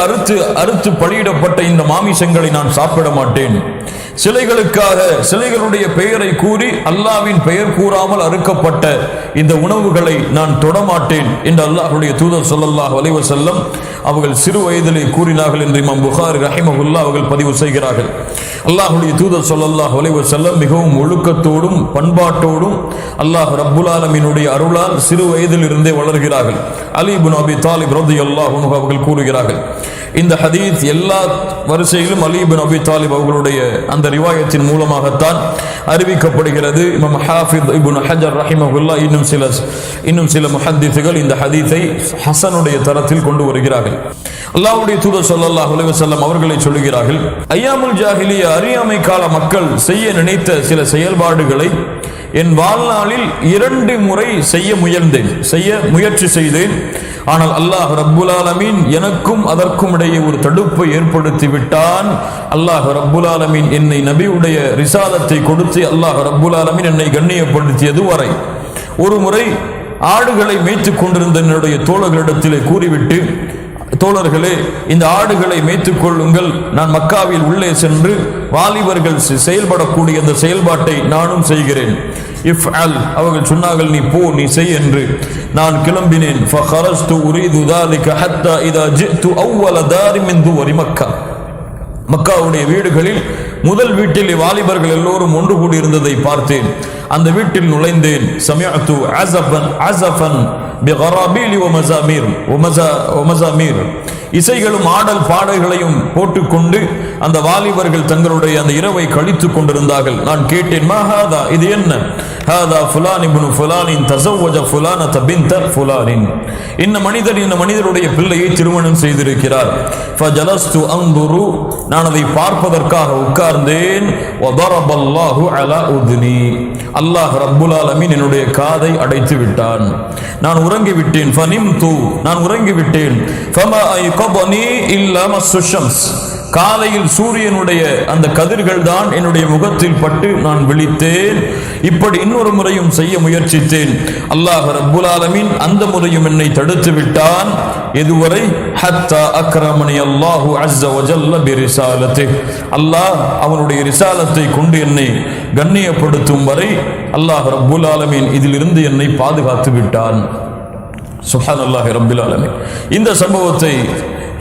Speaker 1: அறுத்து பலியிடப்பட்ட இந்த மாமிசங்களை நான் சாப்பிட மாட்டேன். சிலைகளுக்காக சிலைகளுடைய பெயரை கூறி அல்லாஹ்வின் பெயர் கூறாமல் அறுக்கப்பட்ட இந்த உணவுகளை நான் தொடமாட்டேன் என்று அல்லாஹ்வுடைய தூதர் ஸல்லல்லாஹு அலைஹி வஸல்லம் அவர்கள் சிறு வயதிலே கூறினார்கள் என்று இமாம் புகாரி ரஹிமஹுல்லாஹ் அவர்கள் பதிவு செய்கிறார்கள். அல்லாஹ்வுடைய தூதர் ஸல்லல்லாஹு அலைஹி வஸல்லம் மிகவும் ஒழுக்கத்தோடும் பண்பாட்டோடும் அல்லாஹ் ரப்புல் ஆலமீனுடைய அருளால் சிறு வயதில் இருந்தே வளர்கிறார்கள். அலி இப்னு அபி தாலிப் ரலியல்லாஹு அன்ஹு அவர்கள் கூறுகிறார்கள், இந்த ஹதீஸ் எல்லா வரிசையிலும் அலி இப்னு அபி தாலிப் அவர்களுடைய அந்த ரிவாயத்தின் மூலமாகத்தான் அறிவிக்கப்படுகிறது. இமாம் ஹாஃபிஸ் இப்னு ஹஜர் ரஹிமஹுல்லாஹ் இன்னும் சில முஹத்திஸ்கள் இந்த ஹதீஸை ஹஸனுடைய தரத்தில் கொண்டு வருகிறார்கள். அல்லாஹ்வுடைய தூதர் ஸல்லல்லாஹு அலைஹி வஸல்லம் அவர்களை சொல்லுகிறார்கள், ஐயாமுல் ஜாஹிலியா அறியாமை கால மக்கள் செய்ய நினைத்த சில செயல்பாடுகளை என் வாழ்நாளில் 2 முறை செய்ய முயற்சி செய்தேன். ஆனால் அல்லாஹ் ரப்புல் ஆலமீன் எனக்கும் அதற்கும் இடையே ஒரு தடுப்பை ஏற்படுத்தி விட்டான். அல்லாஹ் ரப்புல் ஆலமீன் என்னை நபியுடைய ரிசாலத்தை கொடுத்து அல்லாஹ் ரப்புல் ஆலமீன் என்னை கண்ணியப்படுத்தியது வரை ஒரு முறை ஆடுகளை மேய்த்துக் கொண்டிருந்த என்னுடைய தோழர்களிடத்திலே கூறிவிட்டு, தோழர்களே, இந்த ஆடுகளை மேய்த்துக் கொள்ளுங்கள், நான் மக்காவில் உள்ளே சென்று வாலிபர்கள் செயல்படக்கூடிய அந்த செயல்பாட்டை நானும் செய்கிறேன். அவர்கள் சொன்னார்கள், நீ போ, நீ செய் என்று. நான் கிளம்பினேன். மக்காவுடைய வீடுகளில் முதல் வீட்டில் வாலிபர்கள் எல்லோரும் ஒன்று கூடி இருந்ததை பார்த்தேன். அந்த வீட்டில் நுழைந்தேன். சமிஅத்து அஸஃபன் பிகராபீல் வமஸாமீர், இசைகளும் ஆடல் பாடல்களையும் போட்டுக்கொண்டு அந்த வாலிபர்கள் தங்களுடைய அந்த இரவை கழித்துக் கொண்டிருந்தார்கள். நான் கேட்டேன், மா ஹாதா, இது என்ன? ஹாதா ஃபுலான் இப்னு ஃபுலானின் தஸவ்வஜ ஃபுலானத பின்த ஃபுலானின், இந்த மனிதருடைய பிள்ளையை திருமணம் செய்திருக்கிறார். ஃபஜலஸ்து அன்துரு, நான் அதை பார்ப்பதற்காக உட்கார்ந்தேன். வதரபல்லாஹு அலா உத்னி, அல்லாஹ் ரப்புல் ஆலமீன் என்னுடைய காதை அடைத்து விட்டான். நான் உறங்கிவிட்டேன். ஃபனிம்து, நான் உறங்கிவிட்டேன். ஃபமா ஐகபனி இல்லா மஸ்ஸு ஷம்ஸ், காலையில் சூரியனுடைய அந்த கதிர்கள் தான் என்னுடைய முகத்தில் பட்டு நான் விழித்தேன். இப்படி இன்னொரு முறையும் செய்ய முயற்சித்தேன். அல்லாஹ் ரப்புல் ஆலமீன் அந்த முறையும் என்னை தடுத்து விட்டான். எதுவரை? ஹத்தா அக்ரமனி அல்லாஹு அஸ்ஸ வஜல்ல பிரிசாலத்திஹ், அல்லாஹ் அவனுடைய ரிசாலத்தை கொண்டு என்னை கண்ணியப்படுத்தும் வரை அல்லாஹ் ரப்புல் ஆலமீன் இதிலிருந்து என்னை பாதுகாத்து விட்டான். சுப்ஹானல்லாஹி ரப்பில் ஆலமீன். இந்த சம்பவத்தை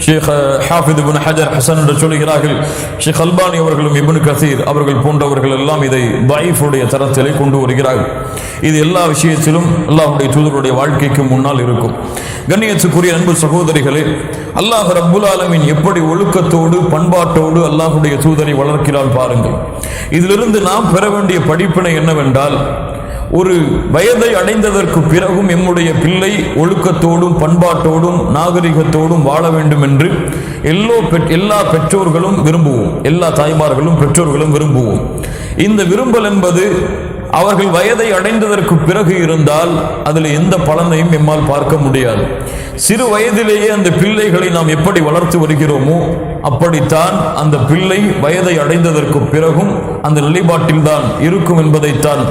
Speaker 1: ஷேக் ஹாஃபித் இப்னு ஹஜர் ஹசன் என்று சொல்கிறார்கள். ஷேக் அல்பானி அவர்களும் இப்னு கசீர் அவர்கள் போன்றவர்கள் எல்லாம் இதை தஈஃபுடைய தரத்திலே கொண்டு வருகிறார்கள். இது எல்லா விஷயத்திலும் அல்லாஹ்வுடைய தூதருடைய வாழ்க்கைக்கு முன்னால் இருக்கும். கண்ணியத்துக்குரிய அன்பு சகோதரிகளே, அல்லாஹ் ரப்புல் ஆலமீன் எப்படி ஒழுக்கத்தோடு பண்பாட்டோடு அல்லாஹ்வுடைய தூதரை வளர்க்கிறான் பாருங்கள். இதிலிருந்து நாம் பெற வேண்டிய படிப்பினை என்னவென்றால், ஒரு வயதை அடைந்ததற்கு பிறகும் எம்முடைய பிள்ளை ஒழுக்கத்தோடும் பண்பாட்டோடும் நாகரிகத்தோடும் வாழ வேண்டும் என்று எல்லா பெற்றோர்களும் விரும்புவோம். எல்லா தாய்மார்களும் பெற்றோர்களும் விரும்புவோம். இந்த விரும்பல் என்பது அவர்கள் வயதை அடைந்ததற்கு பிறகு இருந்தால் அதில் எந்த பலனையும் எம்மால் பார்க்க முடியாது. சிறு வயதிலேயே அந்த பிள்ளைகளை நாம் எப்படி வளர்த்து வருகிறோமோ அப்படித்தான் அந்த பிள்ளை வயதை அடைந்ததற்கு பிறகும் அந்த நிலைப்பாட்டில் தான் இருக்கும் என்பதைத்தான்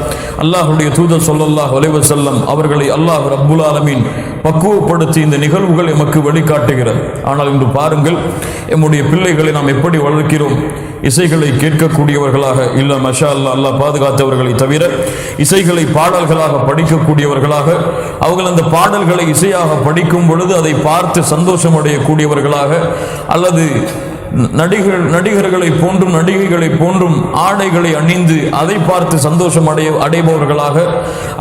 Speaker 1: அல்லாஹ்வுடைய தூதர் ஸல்லல்லாஹு அலைஹி வஸல்லம் அவர்களை அல்லாஹ் ரப்புல் ஆலமீன் பக்குவப்படுத்தி இந்த நிகழ்வுகள் எமக்கு வழிகாட்டுகிறது. ஆனால் இன்று பாருங்கள், எம்முடைய பிள்ளைகளை நாம் எப்படி வளர்க்கிறோம்? இசைகளை கேட்கக்கூடியவர்களாக இல்ல, மஷா அல்லாஹ், அல்லாஹ் பாதுகாத்தவர்களை தவிர இசைகளை பாடல்களாக படிக்கக்கூடியவர்களாக, அவர்கள் அந்த பாடல்களை இசையாக படிக்கும் பொழுது அதை பார்த்து சந்தோஷம் அடையக்கூடியவர்களாக, அல்லது நடிகர்களை போன்றும் நடிகைகளை போன்றும் ஆடைகளை அணிந்து அதை பார்த்து சந்தோஷம் அடைபவர்களாக,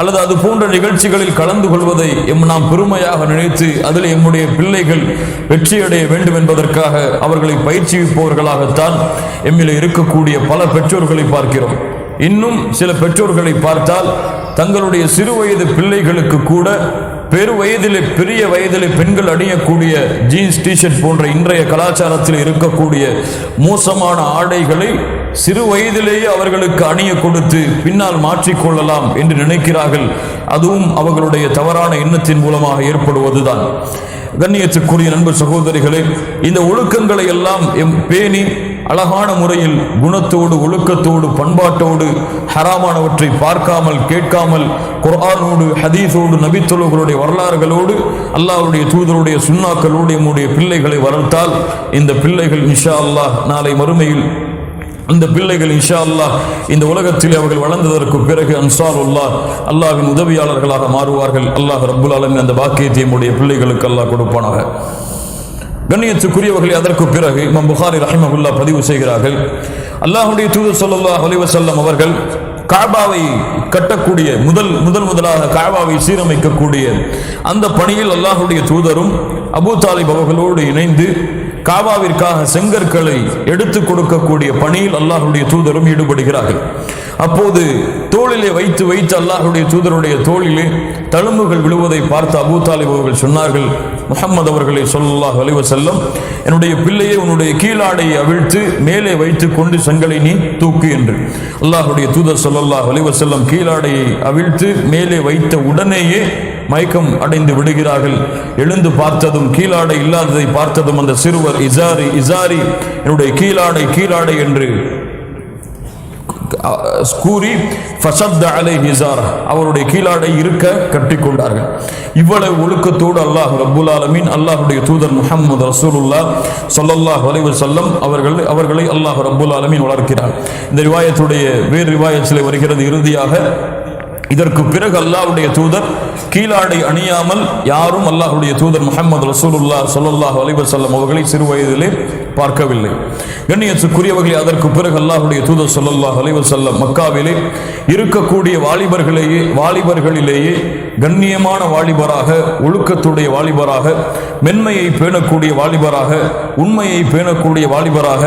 Speaker 1: அல்லது அது போன்ற நிகழ்ச்சிகளில் கலந்து கொள்வதை நாம் பெருமையாக நினைத்து அதில் எம்முடைய பிள்ளைகள் வெற்றியடைய வேண்டும் என்பதற்காக அவர்களை பயிற்சிப்பவர்களாகத்தான் எம்மில் இருக்கக்கூடிய பல பெற்றோர்களை பார்க்கிறோம். இன்னும் சில பெற்றோர்களை பார்த்தால் தங்களுடைய சிறு வயது பிள்ளைகளுக்கு கூட பெரு வயதிலே பெரிய வயதிலே பெண்கள் அணியக்கூடிய ஜீன்ஸ் டிஷர்ட் போன்ற இன்றைய கலாச்சாரத்தில் இருக்கக்கூடிய மோசமான ஆடைகளை சிறு வயதிலேயே அவர்களுக்கு அணிய கொடுத்து பின்னால் மாற்றிக்கொள்ளலாம் என்று நினைக்கிறார்கள். அதுவும் அவர்களுடைய தவறான எண்ணத்தின் மூலமாக ஏற்படுவதுதான். கண்ணியத்துக்குரிய நண்பு சகோதரிகளே, இந்த ஒழுக்கங்களை எல்லாம் பேணி அழகான முறையில் குணத்தோடு ஒழுக்கத்தோடு பண்பாட்டோடு ஹராமானவற்றை பார்க்காமல் கேட்காமல் குர்ஆனோடு ஹதீஸோடு நபித்தோழர்களுடைய வரலாறுகளோடு அல்லாஹ்வுடைய தூதருடைய சுன்னாக்களோடு நம்முடைய பிள்ளைகளை வளர்த்தால் இந்த பிள்ளைகள் இன்ஷா அல்லாஹ் நாளை மறுமையில் இந்த பிள்ளைகள் இன்ஷா அல்லாஹ் இந்த உலகத்தில் அவர்கள் வளர்ந்ததற்கு பிறகு அன்சாருல்லாஹ் அல்லாஹ்வின் உதவியாளர்களாக மாறுவார்கள். அல்லாஹ் ரப்புல் ஆலமீன் அந்த பாக்கியத்தை நம்முடைய பிள்ளைகளுக்கு அல்லாஹ் கொடுப்பானாக. கண்ணியத்துக்குரியவர்களே, அதற்கு பிறகு இமாம் புகாரி ரஹிமஹுல்லாஹ் பதிவு செய்கிறார்கள், அல்லாஹ்வுடைய தூதர் ஸல்லல்லாஹு அலைஹி வஸல்லம் அவர்கள் காபாவை கட்டக்கூடிய முதலாக காபாவை சீரமைக்கக்கூடிய அந்த பணியில் அல்லாஹ்வுடைய தூதரும் அபூ தாலிப் அவர்களோடு இணைந்து காபாவிற்காக செங்கற்களை எடுத்து கொடுக்கக்கூடிய பணியில் அல்லாஹ்வுடைய தூதரும் ஈடுபடுகிறார்கள். அப்போது தோளிலே வைத்து அல்லாஹ்வுடைய தூதருடைய தோளிலே தழும்புகள் விழுவதை பார்த்து அபூ தாலிப் அவர்கள் சொன்னார்கள், முஹம்மது அவர்களை ஸல்லல்லாஹு அலைஹி வஸல்லம், என்னுடைய பிள்ளையை உன்னுடைய கீழாடையை அவிழ்த்து மேலே வைத்துக் கொண்டு செங்கலை நீ தூக்கு என்று. அல்லாஹ்வுடைய தூதர் ஸல்லல்லாஹு அலைஹி வஸல்லம் கீழாடையை அவிழ்த்து மேலே வைத்த உடனேயே மயக்கம் அடைந்து விடுகிறார்கள். எழுந்து பார்த்ததும் கீழாடை இல்லாததை பார்த்ததும் அந்த சிறுவர் இசாரி இசாரி, என்னுடைய கீழாடை என்று கூறி அவருடைய கீழாடை இருக்க கட்டிக்கொண்டார்கள். இவ்வளவு ஒழுக்கத்தோடு அல்லாஹ் ரப்புல் ஆலமீன் அல்லாஹ்வுடைய தூதர் முஹம்மது ரசூலுல்லாஹ் ஸல்லல்லாஹு அலைஹி வஸல்லம் அவர்களை அல்லாஹ் ரப்புல் ஆலமீன் வளர்க்கிறார். இந்த ரிவாயத்துடைய வேறு ரிவாயத்திலே வருகிறது, இறுதியாக இதற்கு பிறகு அல்லாஹ்வுடைய தூதர் கீழாடை அணியாமல் யாரும் அல்லாஹ்வுடைய தூதர் முஹம்மது ரசூலுல்லாஹ் ஸல்லல்லாஹு அலைஹி வஸல்லம் அவர்களை சிறு வயதிலே பார்க்கவில்லை. கண்ணியத்துக்குரியவர்களே, அதற்கு பிறகு அல்லாஹ்வுடைய தூதர் ஸல்லல்லாஹு அலைஹி வஸல்லம் மக்காவிலே இருக்கக்கூடிய வாலிபர்களிலேயே கண்ணியமான வாலிபராக, ஒழுக்கத்துடைய வாலிபராக, மென்மையை பேணக்கூடிய வாலிபராக, உண்மையை பேணக்கூடிய வாலிபராக,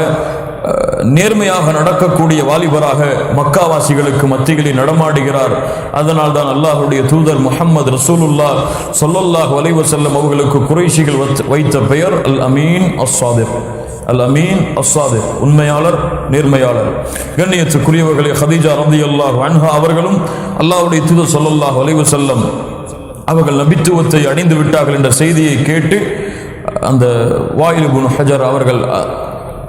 Speaker 1: நேர்மையாக நடக்கக்கூடிய வாலிபராக மக்காவாசிகளுக்கு மத்தியிலே நடமாடுகிறார். அதனால் தான் அல்லாஹ்வுடைய தூதர் முஹம்மது ரசூலுல்லாஹ் ஸல்லல்லாஹு அலைஹி வஸல்லம் அவர்களுக்கு குறைஷிகள் வைத்த பெயர் அல் அமீன் அஸ்-சாதிக். அல் அமீன் அஸ்-சாதிக், உண்மையாளர், நேர்மையாளர். கண்ணியத்துக்குரியவர்களே, ஹதீஜா ரலியல்லாஹு அன்ஹா அவர்களும் அல்லாஹ்வுடைய தூதர் ஸல்லல்லாஹு அலைஹி வஸல்லம் அவர்கள் நபித்துவத்தை அடைந்து விட்டார்கள் என்ற செய்தியை கேட்டு அந்த வாயில் இப்னு ஹஜர் அவர்கள்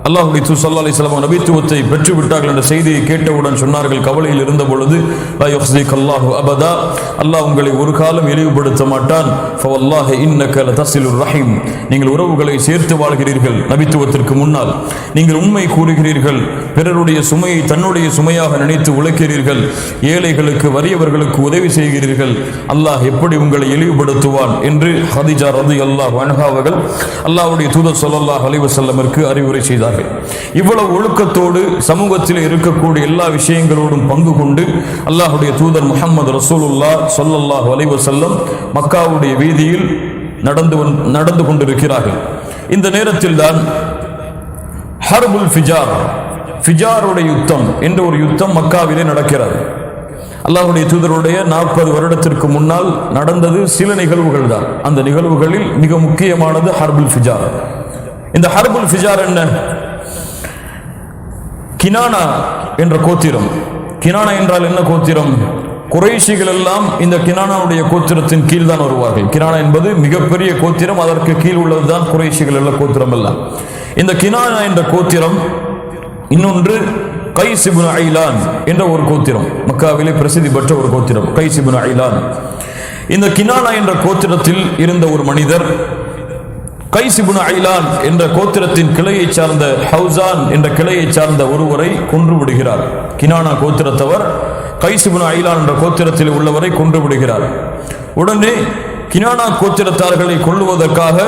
Speaker 1: அல்லாஹ்வுடைய தூதர் ஸல்லல்லாஹு அலைஹி வஸல்லம் நபித்துவத்தை பெற்று விட்டார்கள் என்ற செய்தியை கேட்டவுடன் சொன்னார்கள், கவலையில் இருந்த பொழுது, லா யுஹ்ஸிக அல்லாஹு அபதா, அல்லாஹ் உங்களை ஒரு காலம் இழிவுபடுத்த மாட்டான். ஃபவல்லாஹி இன்னக லதஸிலுர் ரஹீம், நீங்கள் உறவுகளை சேர்த்து வாழ்கிறீர்கள். நபித்துவத்திற்கு முன்னால் நீங்கள் உண்மை கூறுகிறீர்கள், பிறருடைய சுமையை தன்னுடைய சுமையாக நினைத்து உழைக்கிறீர்கள், ஏழைகளுக்கு வறியவர்களுக்கு உதவி செய்கிறீர்கள். அல்லாஹ் எப்படி உங்களை இழிவுபடுத்துவான் என்று ஹதீஜா ரலியல்லாஹு அன்ஹா அவர்கள் அல்லாஹ்வுடைய தூதர் ஸல்லல்லாஹு அலைஹி வஸல்லமிற்கு அறிவுரை செய்தார்கள். இவ்வளவு ஒழுக்கத்தோடு சமூகத்தில் இருக்கக்கூடிய எல்லா விஷயங்களோடும் பங்கு கொண்டு அல்லாஹ்வுடைய தூதர் முஹம்மது ரசூலுல்லாஹ் ஸல்லல்லாஹு அலைஹி வஸல்லம் மக்காவுடைய வீதியில் நடந்து கொண்டிருக்கிறார்கள். இந்த நேரத்தில் தான் ஹர்புல் ஃபிஜார், ஃபிஜாருடைய யுத்தம் என்ற ஒரு யுத்தம் மக்காவிலே நடக்கிறது. அல்லாஹ்வுடைய தூதருடைய 40 வருடத்திற்கு முன்னால் நடந்தது சில நிகழ்வுகள் தான். அந்த நிகழ்வுகளில் மிக முக்கியமானது ஹர்புல் ஃபிஜார். இந்த ஹர்புல் ஃபிஜார் என்ன? கினானா என்ற கோத்திரம். கினானா என்றால் என்ன கோத்திரம்? குறைஷிகள் எல்லாம் இந்த கினானாவுடைய கோத்திரத்தின் கீழ் தான் வருவார்கள். கினானா என்பது மிகப்பெரிய கோத்திரம், அதற்கு கீழ் உள்ளதுதான் குறைஷிகள் எல்லாம் கோத்திரம் எல்லாம். இந்த கினானா என்ற கோத்திரம், இன்னொன்று கைஸ் இப்னு ஐலான் என்ற ஒரு கோத்திரம், மக்காவிலே பிரசித்தி பெற்ற ஒரு கோத்திரம், கைஸ் இப்னு ஐலான். இந்த கினானா என்ற கோத்திரத்தில் இருந்த ஒரு மனிதர் கைஸ் இப்னு ஐலான் என்ற கோத்திரத்தின் கிளையை சார்ந்த ஹவுசான் என்ற கிளையை சார்ந்த ஒருவரை கொன்று விடுகிறார். கினானா கோத்திரத்தவர் கைஸ் இப்னு ஐலான் என்ற கோத்திரத்தில் உள்ளவரை கொன்று விடுகிறார். உடனே கினானா கோத்திரத்தார்களை கொல்லுவதற்காக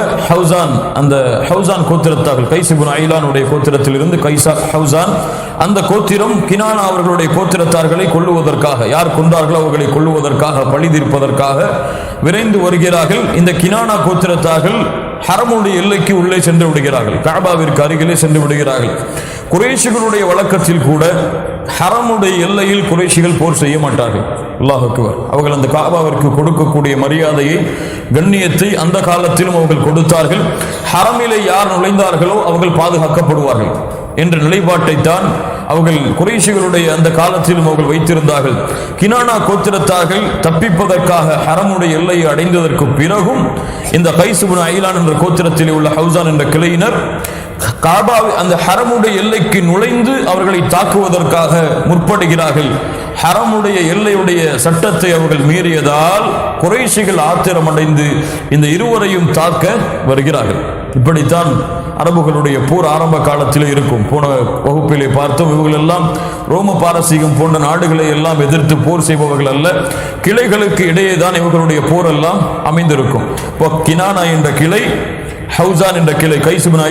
Speaker 1: அந்த ஹவுசான் கோத்திரத்தார்கள், கைஸ் இப்னு ஐலானுடைய கோத்திரத்தில் இருந்து ஹவுசான், அந்த கோத்திரம் கினானா அவர்களுடைய கோத்திரத்தார்களை கொல்லுவதற்காக, யார் கொண்டார்களோ அவர்களை கொல்லுவதற்காக, பழி தீர்ப்பதற்காக விரைந்து வருகிறார்கள். இந்த கினானா கோத்திரத்தார்கள் ஹரமுடைய எல்லைக்கு உள்ளே சென்று விடுகிறார்கள், கஅபாவிற்கு அருகிலே சென்று விடுகிறார்கள். குறைஷிகளுடைய வழக்கத்தில் கூட ஹரமுடைய எல்லையில் குறைஷிகள் போர் செய்ய மாட்டார்கள். அல்லாஹ் அக்பர். அவர்கள் அந்த கஅபாவிற்கு கொடுக்கக்கூடிய மரியாதையை, கண்ணியத்தை அந்த காலத்திலும் அவர்கள் கொடுத்தார்கள். ஹரமிலே யார் நுழைந்தார்களோ அவர்கள் பாதுகாக்கப்படுவார்கள் என்ற நிலைப்பாட்டை தான் அவர்கள் குறைஷிகளுடைய அந்த காலத்திலும் அவர்கள் வைத்திருந்தார்கள். கினானா கோத்திரத்தார்கள் தப்பிப்பதற்காக ஹரமுடைய எல்லையை அடைந்ததற்கு பிறகும் இந்த கைஸ் இப்னு ஐலான் என்ற கோத்திரத்தில் உள்ள ஹவுசான் என்ற கிளையினர் காபாவை அந்த ஹரமுடைய எல்லைக்கு நுழைந்து அவர்களை தாக்குவதற்காக முற்படுகிறார்கள். ஹரமுடைய எல்லையுடைய சட்டத்தை அவர்கள் மீறியதால் குறைஷிகள் ஆத்திரம் அடைந்து இந்த இருவரையும் தாக்க வருகிறார்கள். இப்படித்தான் அரபுகளுடைய போர் ஆரம்ப காலத்தில் இருக்கும். போன வகுப்பிலே பார்த்தோம், இவர்கள் எல்லாம் ரோம பாரசீகம் போன்ற நாடுகளை எல்லாம் எதிர்த்து போர் செய்பவர்கள் அல்ல. கிளைகளுக்கு இடையே தான் இவர்களுடைய போர் எல்லாம் அமைந்திருக்கும். இப்போ கினானா என்ற கிளை, ஹவுசான் என்ற கிளை, கைஸ் இப்னு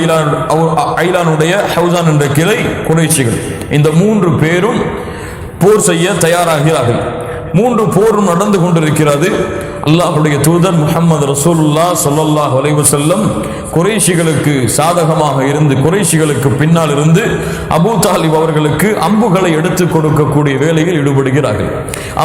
Speaker 1: ஐலானுடைய ஹவுசான் என்ற கிளை குறைஷிகள். இந்த 3 பேரும் போர் செய்ய தயாராகிறார்கள். 3 போரும் நடந்து கொண்டிருக்கிறது. அல்லாஹ்வுடைய தூதர் முஹம்மது ரசூலுல்லாஹ் ஸல்லல்லாஹு அலைஹி வஸல்லம் குறைஷிகளுக்கு சாதகமாக இருந்து, குறைஷிகளுக்கு பின்னால் இருந்து அபூ தாலிப் அவர்களுக்கு அம்புகளை எடுத்து கொடுக்கக்கூடிய வேலையில் ஈடுபடுகிறார்கள்.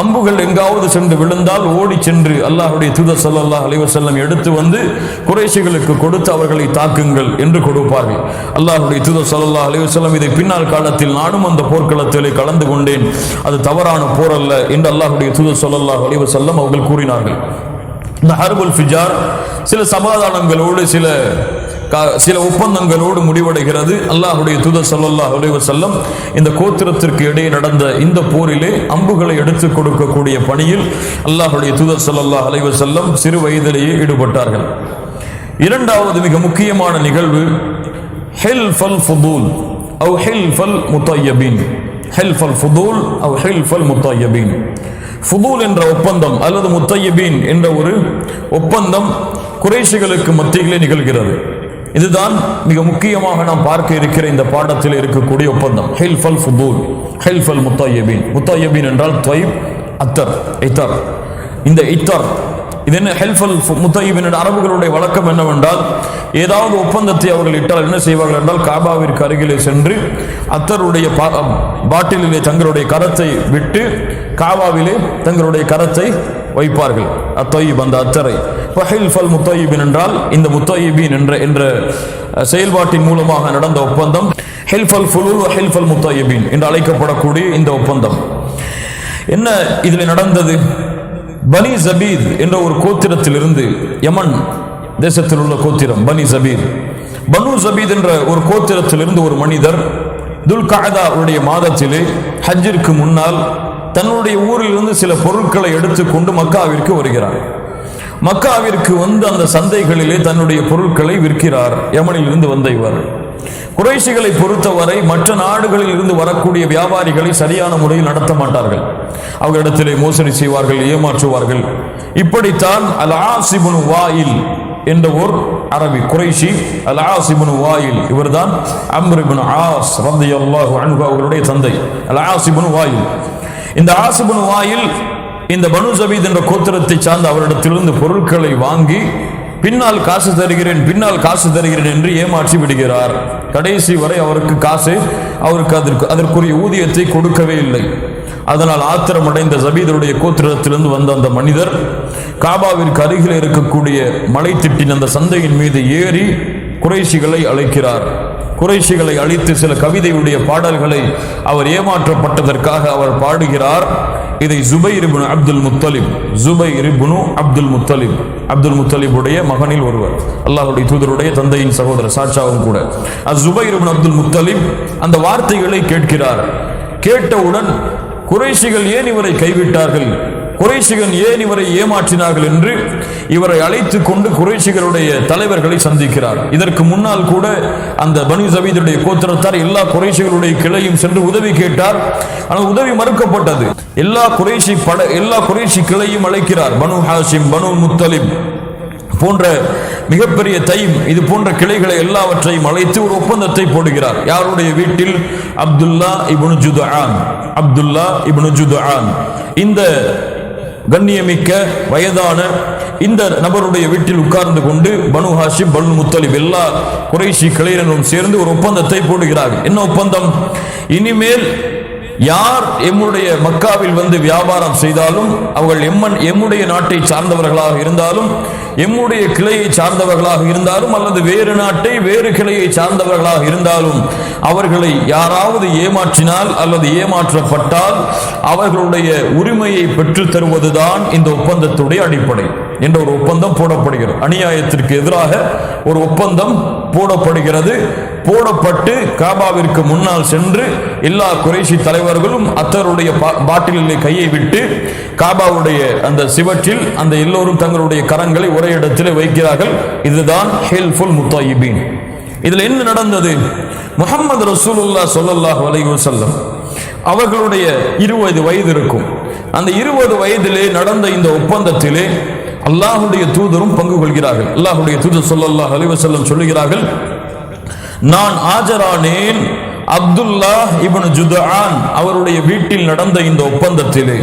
Speaker 1: அம்புகள் எங்காவது சென்று விழுந்தால் ஓடி சென்று அல்லாஹ்வுடைய தூதர் ஸல்லல்லாஹு அலைஹி வஸல்லம் எடுத்து வந்து குறைஷிகளுக்கு கொடுத்து அவர்களை தாக்குங்கள் என்று கொடுப்பார்கள். அல்லாஹ்வுடைய தூதர் ஸல்லல்லாஹு அலைஹி வஸல்லம் இதை பின்னால் காலத்தில் நானும் அந்த போர்க்களத்திலே கலந்து கொண்டேன், அது தவறான போர் அல்ல என்று அல்லாஹ்வுடைய தூதர் ஸல்லல்லாஹு அலைஹி வஸல்லம் அவர்கள் கூறினார்கள். இந்த ஹர்புல் ஃபிஜார் சில சமாதானங்களோடு, சில ஒப்பந்தங்களோடு முடிவடைகிறது. அல்லாஹ்வுடைய தூதர் ஸல்லல்லாஹு அலைஹி வஸல்லம் இந்த கோத்திரத்திற்கு இடையே நடந்த இந்த போரிலே அம்புகளை எடுத்துக் கொடுக்கக்கூடிய பணியில் அல்லாஹ்வுடைய தூதர் ஸல்லல்லாஹு அலைஹி வஸல்லம் சிறு வயதிலேயே ஈடுபட்டார்கள். இரண்டாவது மிக முக்கியமான நிகழ்வு ஹில்ஃபல் ஃபுதூல் அவ் ஹில்ஃபல் முத்தய்யபீன். ஹில்ஃபல் ஃபுதூல் அவ் ஹில்ஃபல் முத்தய்யபீன். ஃபுதூல் என்ற ஒப்பந்தம் அல்லது முத்தய்யபீன் என்ற ஒரு ஒப்பந்தம் குறைஷிகளுக்கு மத்தியிலே நிகழ்கிறது. இதுதான் மிக முக்கியமாக நாம் பார்க்க இருக்கிற இந்த பாடத்தில் இருக்கக்கூடிய ஒப்பந்தம். ஹில்ஃபல் ஃபுதூல், ஹில்ஃபல் முத்தய்யபீன். முத்தய்யபீன் என்றால் தொய்ப், அத்தர், இத்தர். இந்த இத்தர் இது என்ன ஹெல்ஃபல் முத்தய்யிபின் அரபுகளுடைய வழக்கம் என்னவென்றால், ஏதாவது ஒப்பந்தத்தை அவர்கள் இட்டால் என்ன செய்வார்கள் என்றால், காபாவிற்கு அருகிலே சென்று அத்தருடைய பாட்டிலே தங்களுடைய கரத்தை விட்டு காபாவிலே தங்களுடைய கரத்தை வைப்பார்கள். அத்தொய்யிப், அந்த அத்தரை. ஹெல்ஃபல் முத்தய்யிபின் என்றால் இந்த முத்தய்யிபின் என்ற செயல்பாட்டின் மூலமாக நடந்த ஒப்பந்தம் ஹெல்ஃபல் ஃபுலூல் ஹெல்ஃபல் முத்தய்யிபின் என்று அழைக்கப்படக்கூடிய இந்த ஒப்பந்தம். என்ன இதில் நடந்தது? பனி ஜபீர் என்ற ஒரு கோத்திரத்திலிருந்து, யமன் தேசத்தில் உள்ள கோத்திரம் பனி ஜபீர், பனு ஜபீர் என்ற ஒரு கோத்திரத்திலிருந்து ஒரு மனிதர் துல்காதா உடைய மாதத்திலே ஹஜ்ஜிற்கு முன்னால் தன்னுடைய ஊரிலிருந்து சில பொருட்களை எடுத்துக்கொண்டு மக்காவிற்கு வருகிறார். மக்காவிற்கு வந்து அந்த சந்தைகளிலே தன்னுடைய பொருட்களை விற்கிறார். யமனில் இருந்து வந்த இவர் குறைஷிகளை பொறுத்தவரை மற்ற நாடுகளில் இருந்து வரக்கூடிய வியாபாரிகளை சரியான முறையில் நடத்த மாட்டார்கள். அவர்களிடத்திலே மோசடி செய்வார்கள், ஏமாற்றுவார்கள். இப்படித்தான் அல் ஆஸ் இப்னு வாயில் என்ற ஒரு அரபி குறைஷி, அல் ஆஸ் இப்னு வாயில், இவர்தான் அம்ர் இப்னு ஆஸ் ரலியல்லாஹு அன்ஹு அவர்களுடைய தந்தை அல் ஆஸ் இப்னு வாயில். இந்த ஆஸ் இப்னு வாயில் இந்த பனு ஜபீத் என்ற கோத்திரத்தை சார்ந்த அவரிடத்திலிருந்து பொருட்களை வாங்கி பின்னால் காசு தருகிறேன் என்று ஏமாற்றி விடுகிறார். கடைசி வரை அவருக்கு அதற்குரிய ஊதியத்தை கொடுக்கவே இல்லை. அதனால் ஆத்திரமடைந்த ஜபீதருடைய கோத்திரத்திலிருந்து வந்த அந்த மனிதர் காபாவிற்கு அருகில் இருக்கக்கூடிய மலைத்திட்டின் அந்த சந்தையின் மீது ஏறி குறைஷிகளை அழைக்கிறார். குறைஷிகளை அழித்து சில கவிதையுடைய பாடல்களை அவர் ஏமாற்றப்பட்டதற்காக அவர் பாடுகிறார். இதை ஜுபைர் இப்னு அப்துல் முத்தலிப், ஜுபைர் இப்னு அப்துல் முத்தலிப், அப்துல் முத்தலிபுடைய மகனில் ஒருவர், அல்லாஹ்வுடைய தூதருடைய தந்தையின் சகோதரர், சாட்சாவும் கூட. ஜுபைர் இப்னு அப்துல் முத்தலிப் அந்த வார்த்தைகளை கேட்கிறார். கேட்டவுடன் குறைஷிகள் ஏன் இவரை கைவிட்டார்கள், குறைஷிகள் ஏன் இவரை ஏமாற்றினார்கள் என்று இவரை அழைத்துக் கொண்டு குறைஷிகளுடைய தலைவர்களை சந்திக்கிறார். இதற்கு முன்னால் கூட அந்த பனு ஜபீதுடைய கோத்திரத்தார் எல்லா குறைஷிகளுடைய கிளையும் சென்று உதவி கேட்டார். ஆனால் உதவி மறுக்கப்பட்டது. எல்லா குறைஷி கிளையும் அழைக்கிறார். பனு ஹாஷிம், பனு முத்தலிப் போன்ற மிகப்பெரிய தைம், இது போன்ற கிளைகளை எல்லாவற்றையும் அழைத்து ஒரு ஒப்பந்தத்தை போடுகிறார். யாருடைய வீட்டில்? அப்துல்லா இப்னு ஜுதுஆன், அப்துல்லா இப்னு ஜுதுஆன், இந்த கண்ணியமிக்க வயதான இந்த நபருடைய வீட்டில் உட்கார்ந்து கொண்டு பனு ஹாஷிம், பனு முத்தலிப் எல்லா குறைஷி கிளையினரும் சேர்ந்து ஒரு ஒப்பந்தத்தை போடுகிறார்கள். என்ன ஒப்பந்தம்? இனிமேல் யார் எம்முடைய மக்காவில் வந்து வியாபாரம் செய்தாலும், அவர்கள் எம்முடைய நாட்டை சார்ந்தவர்களாக இருந்தாலும், எம்முடைய கிளையை சார்ந்தவர்களாக இருந்தாலும், அல்லது வேறு நாட்டை வேறு கிளையை சார்ந்தவர்களாக இருந்தாலும், அவர்களை யாராவது ஏமாற்றினால் அல்லது ஏமாற்றப்பட்டால் அவர்களுடைய உரிமையை பெற்றுத் தருவதுதான் இந்த ஒப்பந்தத்துடைய அடிப்படை என்ற ஒரு ஒப்பந்தம் போடப்படுகிறது. அநியாயத்திற்கு எதிராக ஒரு ஒப்பந்தம் போடப்படுகிறது. போடப்பட்டு காபாவிற்கு முன்னால் சென்று எல்லா குறைஷி தலைவர்களும் அத்தருடைய பாட்டிலே கையை விட்டு காபாவுடைய அந்த சிவற்றில் அந்த எல்லோரும் தங்களுடைய கரங்களை ஒரே இடத்திலே வைக்கிறார்கள். இதுதான் ஹெல்ஃபுல் முத்தய்யிபின். இதில் என்ன நடந்தது? முஹம்மது ரசூலுல்லாஹ் ஸல்லல்லாஹு அலைஹி வஸல்லம் அவர்களுடைய 20 வயது இருக்கும். அந்த 20 வயதிலே நடந்த இந்த ஒப்பந்தத்திலே அல்லாஹ்வுடைய தூதரும் பங்கு கொள்கிறார்கள். அல்லாஹ்வுடைய தூதர் ஸல்லல்லாஹு அலைஹி வஸல்லம் சொல்லுகிறார்கள், நான் ஆஜரானேன் அப்துல்லா இப்னு ஜுதுஆன் அவருடைய வீட்டில் நடந்த இந்த ஒப்பந்தத்திலே.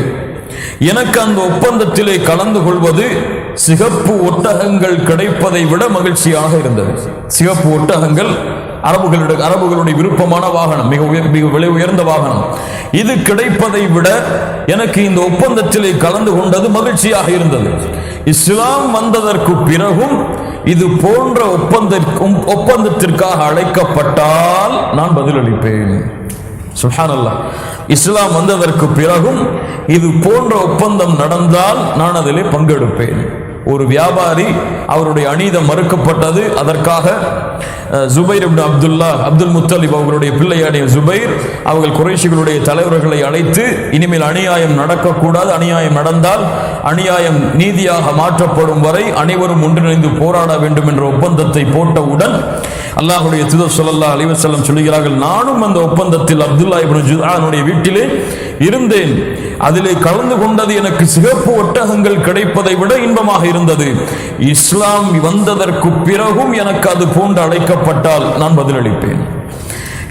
Speaker 1: எனக்கு அந்த ஒப்பந்தத்திலே கலந்து கொள்வது சிகப்பு ஒட்டகங்கள் கிடைப்பதை விட மகிழ்ச்சியாக இருந்தது. சிகப்பு ஒட்டகங்கள் அரபுகளுடைய விருப்பமான வாகனம், மிக விலை உயர்ந்த வாகனம். இது கிடைப்பதை விட எனக்கு இந்த ஒப்பந்தத்திலே கலந்து கொண்டது மகிழ்ச்சியாக இருந்தது. இஸ்லாம் வந்ததற்கு பிறகும் இது போன்ற ஒப்பந்தத்திற்காக அழைக்கப்பட்டால் நான் பதிலளிப்பேன். சுப்ஹானல்லாஹ். இஸ்லாம் வந்ததற்கு பிறகும் இது போன்ற ஒப்பந்தம் நடந்தால் நான் அதிலே பங்கெடுப்பேன். ஒரு வியாபாரி, அவருடைய அநீதம் மறுக்கப்பட்டது. அதற்காக ஜுபைர் இப்னு அப்துல் முத்தலிப் அவர்களுடைய பிள்ளையாடிய ஜுபைர் அவர்கள் குறைஷிகளுடைய தலைவர்களை அழைத்து, இனிமேல் அநியாயம் நடக்கக்கூடாது, அநியாயம் நடந்தால் அநியாயம் நீதியாக மாற்றப்படும் வரை அனைவரும் ஒன்றிணைந்து போராட வேண்டும் என்ற ஒப்பந்தத்தை போட்டவுடன் அல்லாஹ்வுடைய தூதர் ஸல்லல்லாஹு அலைஹி வஸல்லம் சொல்கிறார்கள், நானும் அந்த ஒப்பந்தத்தில் அப்துல்லா இப்னு ஜுதுஆனுடைய வீட்டிலே இருந்தேன். அதிலே கலந்து கொண்டது எனக்கு சிகப்பு ஒட்டகங்கள் கிடைப்பதை விட இன்பமாக இருந்தது. இஸ்லாம் வந்ததற்கு பிறகும் எனக்கு அது போன்று அழைக்கப்பட்டால் நான் பதிலளிப்பேன்.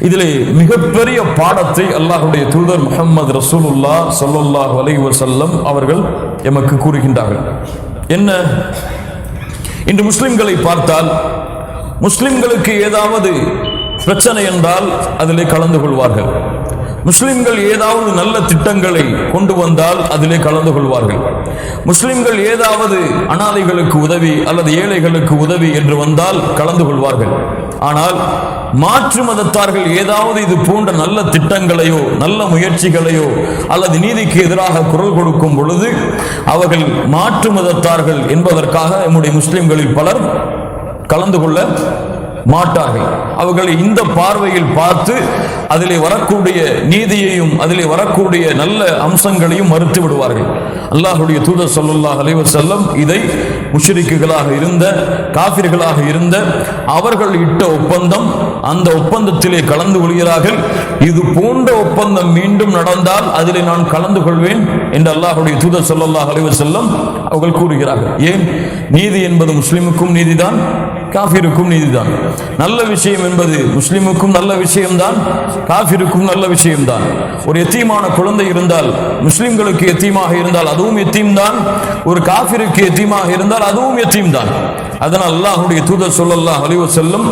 Speaker 1: இதிலே மிகப்பெரிய பாடத்தை அல்லாஹ்வுடைய தூதர் முஹம்மது ரசூலுல்லாஹ் ஸல்லல்லாஹு அலைஹி வஸல்லம் அவர்கள் எமக்கு கூறுகின்றார்கள். என்ன? இன்று முஸ்லிம்களை பார்த்தால் முஸ்லிம்களுக்கு ஏதாவது பிரச்சனை என்றால் அதிலே கலந்து கொள்வார்கள். முஸ்லிம்கள் ஏதாவது நல்ல திட்டங்களை கொண்டு வந்தால் அதிலே கலந்து கொள்வார்கள். முஸ்லிம்கள் ஏதாவது அனாதைகளுக்கு உதவி அல்லது ஏழைகளுக்கு உதவி என்று வந்தால் கலந்து கொள்வார்கள். ஆனால் மாற்று மதத்தார்கள் ஏதாவது இது போன்ற நல்ல திட்டங்களையோ நல்ல முயற்சிகளையோ அல்லது நீதிக்கு எதிராக குரல் கொடுக்கும் பொழுது அவர்கள் மாற்று மதத்தார்கள் என்பதற்காக நம்முடைய முஸ்லிம்களில் பலர் கலந்து கொள்ள மாட்டார்கள். அவர்களை இந்த பார்வையில் பார்த்து அதிலே வரக்கூடிய நீதியையும் அதிலே வரக்கூடிய நல்ல அம்சங்களையும் மறுத்து விடுவார்கள். அல்லாஹ்வுடைய தூதர் ஸல்லல்லாஹு அலைஹி வஸல்லம் இதை முஷ்ரிக்குகளாக இருந்த காஃபிர்களாக இருந்த அவர்கள் இட்ட ஒப்பந்தம், அந்த ஒப்பந்தத்திலே கலந்து கொள்கிறார்கள். இது போன்ற ஒப்பந்தம் மீண்டும் நடந்தால் அதிலே நான் கலந்து கொள்வேன் என்று அல்லாஹ்வுடைய தூதர் ஸல்லல்லாஹு அலைஹி வஸல்லம் அவர்கள் கூறுகிறார்கள். ஏன்? நீதி என்பது முஸ்லிமுக்கும் நீதிதான், காஃபிருக்கும் நீதிதான். நல்ல விஷயம் என்பது முஸ்லிமுக்கும் நல்ல விஷயம்தான், காஃபிருக்கும் நல்ல விஷயம்தான். ஒரு எத்தீமான குழந்தை இருந்தால் முஸ்லிம்களுக்கு எத்தீமாக இருந்தால் அதுவும் எத்தீம் தான், ஒரு காஃபிருக்கு எத்தீமாக இருந்தால் அதுவும் எத்தீம் தான். அதனால் அல்லாஹ்வுடைய தூதர் ஸல்லல்லாஹு அலைஹி வஸல்லம்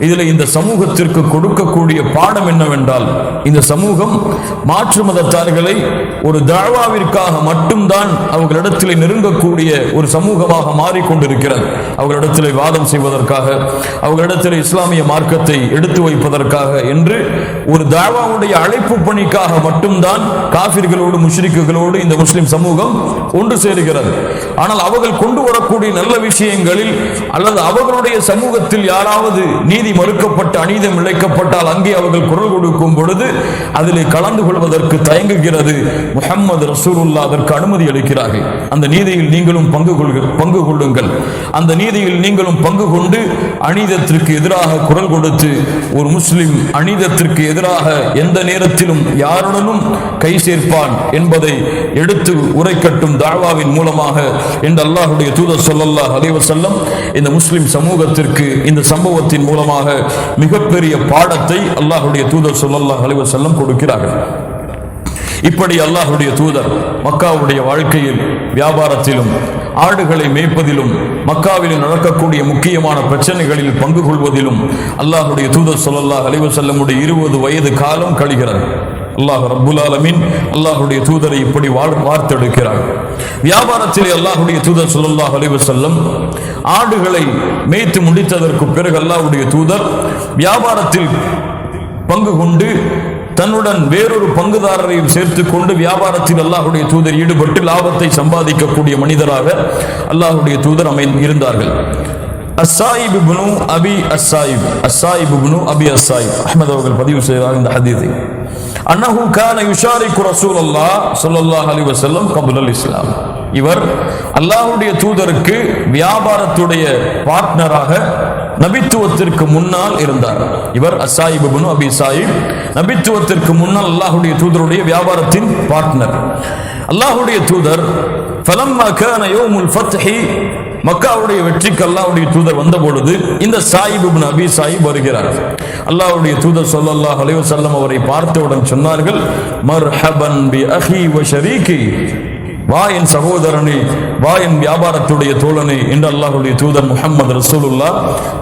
Speaker 1: இதில் இந்த சமூகத்திற்கு கொடுக்கக்கூடிய பாடம் என்னவென்றால், இந்த சமூகம் மாற்று மதத்தார்களை ஒரு தாவாவிற்காக மட்டும்தான் அவர்களிடத்தில் நெருங்கக்கூடிய ஒரு சமூகமாக மாறிக்கொண்டிருக்கிறது. அவர்களிடத்தில் வாதம் செய்வதற்காக, அவர்களிடத்தில் இஸ்லாமிய மார்க்கத்தை எடுத்து வைப்பதற்காக என்று ஒரு தாவாவுடைய அழைப்பு பணிக்காக மட்டும்தான் காஃபிர்களோடு முஷ்ரிக்குகளோடு இந்த முஸ்லிம் சமூகம் ஒன்று சேருகிறது. ஆனால் அவர்கள் கொண்டு வரக்கூடிய நல்ல விஷயங்களில் அல்லது அவர்களுடைய சமூகத்தில் யாராவது நீதி மறுக்கப்பட்டு அநீதம் இழைக்கப்பட்டால் அங்கே அவர்கள் குரல் கொடுக்கும் பொழுது அதிலே கலந்து கொள்வதற்கு தயங்குகிறது. முஹம்மது ரசூலுல்லாஹ் அதற்கு அனுமதி அளிக்கிறார்கள். அந்த நீதியில் நீங்களும் பங்கு கொள்ளுங்கள், அந்த நீதியில் நீங்களும் பங்கு கொண்டு அநீதத்திற்கு எதிராக குரல் கொடுத்து ஒரு முஸ்லிம் அநீதத்திற்கு எதிராக எந்த நேரத்திலும் யாருடனும் கை சேர்ப்பான் என்பதை எடுத்து உரைக்கட்டும் தாவாவின் மூலமாக என்று அல்லாஹ்வுடைய தூதர் ஸல்லல்லாஹு அலைஹி வஸல்லம் இந்த முஸ்லிம் சமூகத்திற்கு இந்த சம்பவத்தின் மூலமாக மிகப்பெரிய பாடத்தை அல்லாஹ்வுடைய தூதர் ஸல்லல்லாஹு அலைஹி வஸல்லம் கொடுக்கிறார்கள். இப்படி அல்லாஹ்வுடைய தூதர் மக்காவுடைய வாழ்க்கையில் வியாபாரத்திலும் ஆடுகளை மேய்ப்பதிலும் மக்காவில் நடக்கக்கூடிய முக்கியமான பிரச்சனைகளில் பங்கு கொள்வதிலும் அல்லாஹ்வுடைய தூதர் ஸல்லல்லாஹு அலைஹி வஸல்லமுடைய 20 வயது காலம் கழிகிறது. அல்லாஹ் ரப்புல் ஆலமீன் அல்லாஹ்வுடைய தூதரை இப்படி வார்த்தெடுக்கிறார். வியாபாரத்திலே அல்லாஹ்வுடைய தூதர் ஸல்லல்லாஹு அலைஹி வஸல்லம் ஆடுகளை மேய்த்து முடித்ததற்கு பிறகு அல்லாஹ்வுடைய தூதர் வியாபாரத்தில் பங்கு கொண்டு தன்னுடன் வேறொரு பங்குதாரரையும் சேர்த்துக் கொண்டு வியாபாரத்தில் அல்லாஹ்வுடைய தூதர் ஈடுபட்டு லாபத்தை சம்பாதிக்கக்கூடிய மனிதராக அல்லாஹ்வுடைய தூதர் இருந்தார்கள். அஸ்ஸாயிப் இப்னு அபி அஸ்ஸாயிப், அஸ்ஸாயிப் இப்னு அபி அஸ்ஸாயிப் அஹ்மத் அவர்கள் பதிவு செய்கிறார் இந்த ஹதீஸை. அன்னஹு கான யுஷாரிகு ரசூலுல்லாஹ் ஸல்லல்லாஹு அலைஹி வஸல்லம் கப்லல் இஸ்லாம். இவர் அல்லாஹ்வுடைய தூதருக்கு வியாபாரத்துடைய பார்ட்னராக நபித்துவத்திற்கு முன்னால் இருந்தார். இவர் அஸ்ஸாயிப் இப்னு அபி ஸாயிப் நபித்துவத்திற்கு முன்னால் அல்லாஹ்வுடைய தூதருடைய வியாபாரத்தின் பார்ட்னர். அல்லாஹ்வுடைய தூதர் ஃபலம்மா கான யௌமுல் ஃபத்ஹி, மக்காவுடைய வெற்றிக்கு அல்லாஹ்வுடைய தூதர் வந்த பொழுது இந்த ஸாயிப் இப்னு அபி ஸாயிப் வருகிறார். அல்லாஹ்வுடைய தூதர் ஸல்லல்லாஹு அலைஹி வஸல்லம் அவரை பார்த்தவுடன் சொன்னார்கள், மர்ஹபன் பி அஹி வ ஷரீகி, வா என் சகோதரனே, வா என் வியாபாரத்துடைய தோழனே என்று அல்லாஹ்வுடைய தூதர் முஹம்மது ரசூலுல்லாஹ்